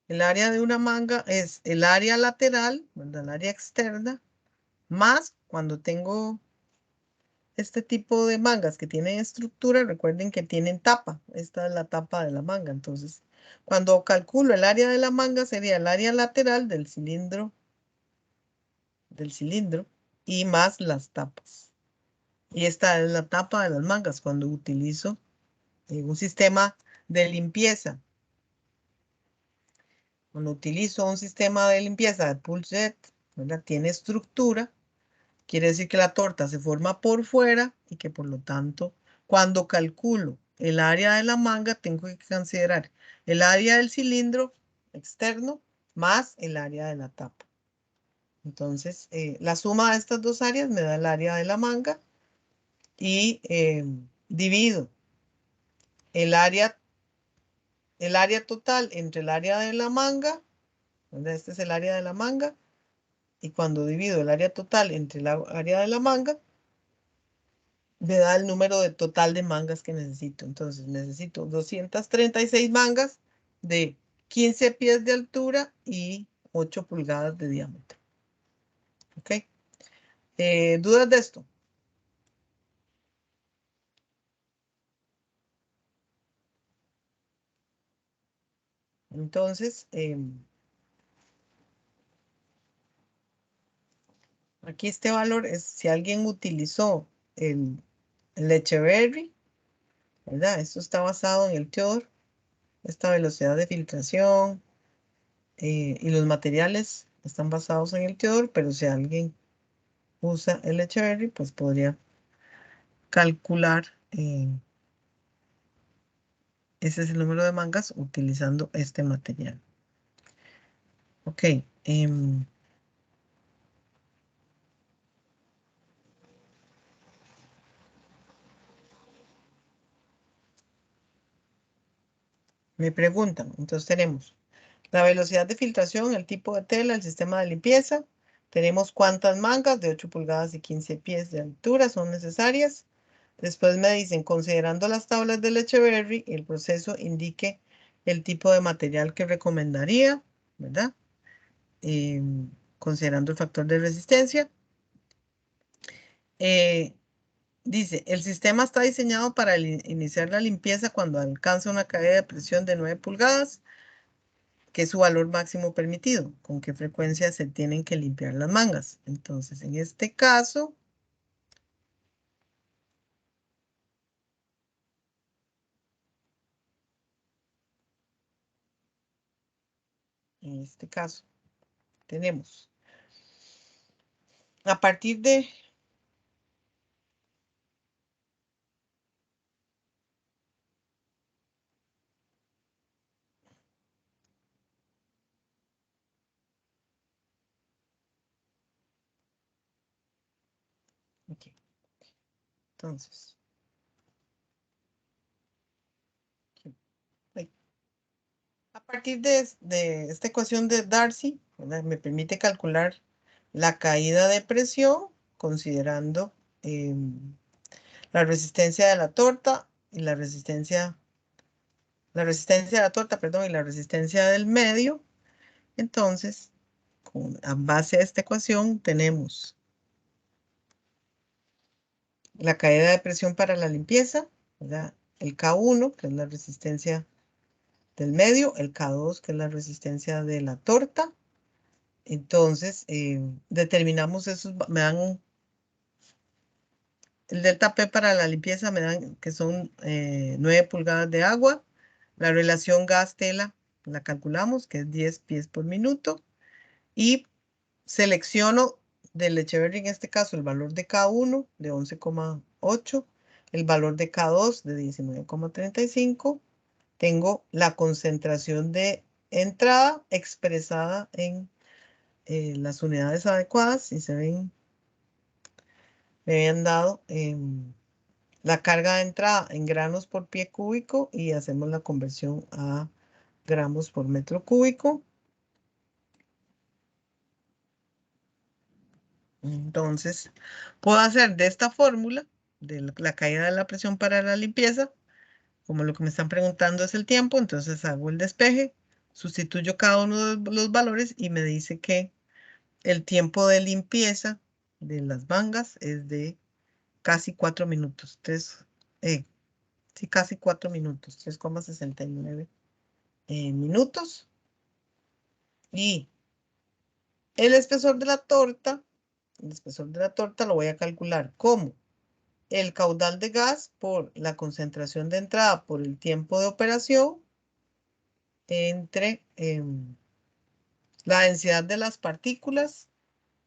El área de una manga es el área lateral, ¿verdad? El área externa, más cuando tengo este tipo de mangas que tienen estructura, recuerden que tienen tapa. Esta es la tapa de la manga. Entonces, cuando calculo el área de la manga, sería el área lateral del cilindro y más las tapas. Y esta es la tapa de las mangas cuando utilizo un sistema de limpieza. Cuando utilizo un sistema de limpieza de pull jet, ¿verdad? Tiene estructura. Quiere decir que la torta se forma por fuera y que por lo tanto, cuando calculo el área de la manga, tengo que considerar el área del cilindro externo más el área de la tapa. Entonces, la suma de estas dos áreas me da el área de la manga y divido el área total entre el área de la manga, ¿verdad? Este es el área de la manga, y cuando divido el área total entre el área de la manga, me da el número de total de mangas que necesito. Entonces necesito 236 mangas de 15 pies de altura y 8 pulgadas de diámetro. ¿Ok? ¿Dudas de esto? Entonces, aquí este valor es si alguien utilizó el Echeverry, ¿verdad? Esto está basado en el Theodore, esta velocidad de filtración y los materiales están basados en el Theodore, pero si alguien usa el Echeverry, pues podría calcular ese es el número de mangas utilizando este material. Ok. Me preguntan, entonces tenemos la velocidad de filtración, el tipo de tela, el sistema de limpieza. Tenemos cuántas mangas de 8 pulgadas y 15 pies de altura son necesarias. Después me dicen, considerando las tablas del Echeverry, el proceso indique el tipo de material que recomendaría, ¿verdad? Considerando el factor de resistencia. Dice, el sistema está diseñado para iniciar la limpieza cuando alcanza una caída de presión de 9 pulgadas, que es su valor máximo permitido. ¿Con qué frecuencia se tienen que limpiar las mangas? Entonces, en este caso, tenemos a partir de aquí. Entonces, aquí. A partir de esta ecuación de Darcy, ¿verdad? Me permite calcular la caída de presión considerando la resistencia de la torta y la resistencia de la torta, perdón, y la resistencia del medio. Entonces, a base de esta ecuación tenemos la caída de presión para la limpieza, ¿verdad? El K1, que es la resistencia del medio, el K2, que es la resistencia de la torta. Entonces, determinamos esos, me dan el delta P para la limpieza, me dan que son 9 pulgadas de agua. La relación gas-tela la calculamos, que es 10 pies por minuto. Y selecciono del Echeverry, en este caso, el valor de K1 de 11,8, el valor de K2 de 19,35. Tengo la concentración de entrada expresada en las unidades adecuadas y se ven, me habían dado la carga de entrada en granos por pie cúbico y hacemos la conversión a gramos por metro cúbico. Entonces, puedo hacer de esta fórmula, de la caída de la presión para la limpieza, como lo que me están preguntando es el tiempo, entonces hago el despeje, sustituyo cada uno de los valores y me dice que el tiempo de limpieza de las mangas es de casi 4 minutos. Sí, casi 4 minutos, 3,69 minutos. Y el espesor de la torta, lo voy a calcular como el caudal de gas por la concentración de entrada por el tiempo de operación entre la densidad de las partículas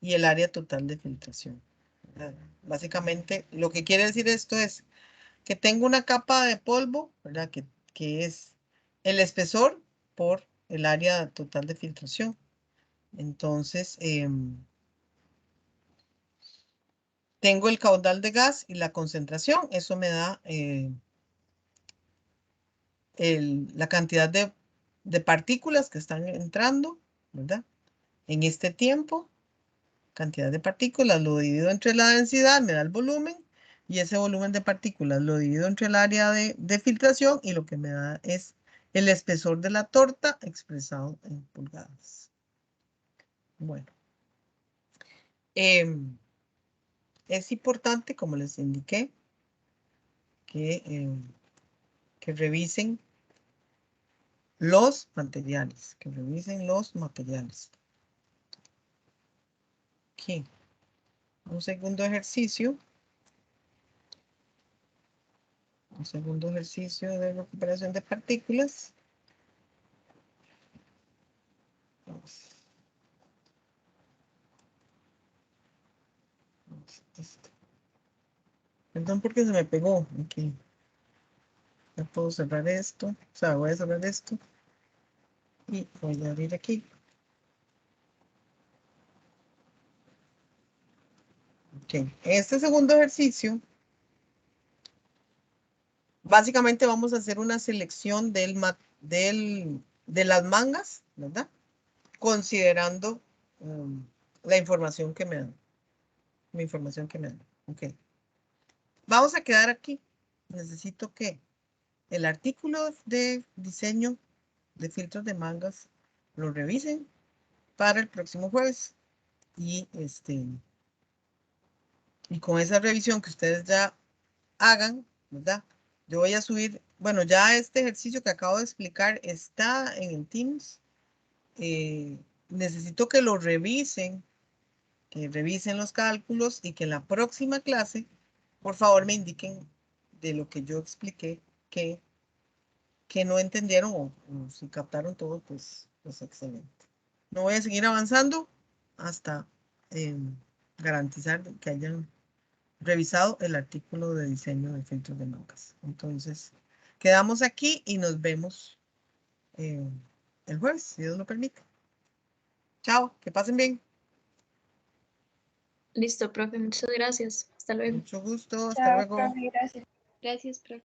y el área total de filtración. Básicamente, lo que quiere decir esto es que tengo una capa de polvo, ¿verdad? Que es el espesor por el área total de filtración. Entonces, tengo el caudal de gas y la concentración. Eso me da la cantidad de partículas que están entrando, ¿verdad? En este tiempo, cantidad de partículas, lo divido entre la densidad, me da el volumen, y ese volumen de partículas lo divido entre el área de filtración, y lo que me da es el espesor de la torta expresado en pulgadas. Bueno. Es importante, como les indiqué, que revisen los materiales, Aquí, un segundo ejercicio de recuperación de partículas. Perdón porque se me pegó aquí. Ya puedo cerrar esto, o sea, voy a cerrar esto y voy a abrir aquí. Ok, este segundo ejercicio, básicamente vamos a hacer una selección de las mangas, ¿verdad? Considerando la información que me dan. Ok. Vamos a quedar aquí. Necesito que el artículo de diseño de filtros de mangas lo revisen para el próximo jueves. Y con esa revisión que ustedes ya hagan, ¿verdad? Yo voy a subir, bueno, ya este ejercicio que acabo de explicar está en el Teams. Necesito que lo revisen, los cálculos, y que en la próxima clase, por favor, me indiquen de lo que yo expliqué que no entendieron, o si captaron todo, pues excelente. No voy a seguir avanzando hasta garantizar que hayan revisado el artículo de diseño de filtros de mangas. Entonces, quedamos aquí y nos vemos el jueves, si Dios lo permite. Chao, que pasen bien. Listo, profe, muchas gracias. Hasta luego. Mucho gusto, hasta Chao, luego. profe, gracias. Gracias, profe.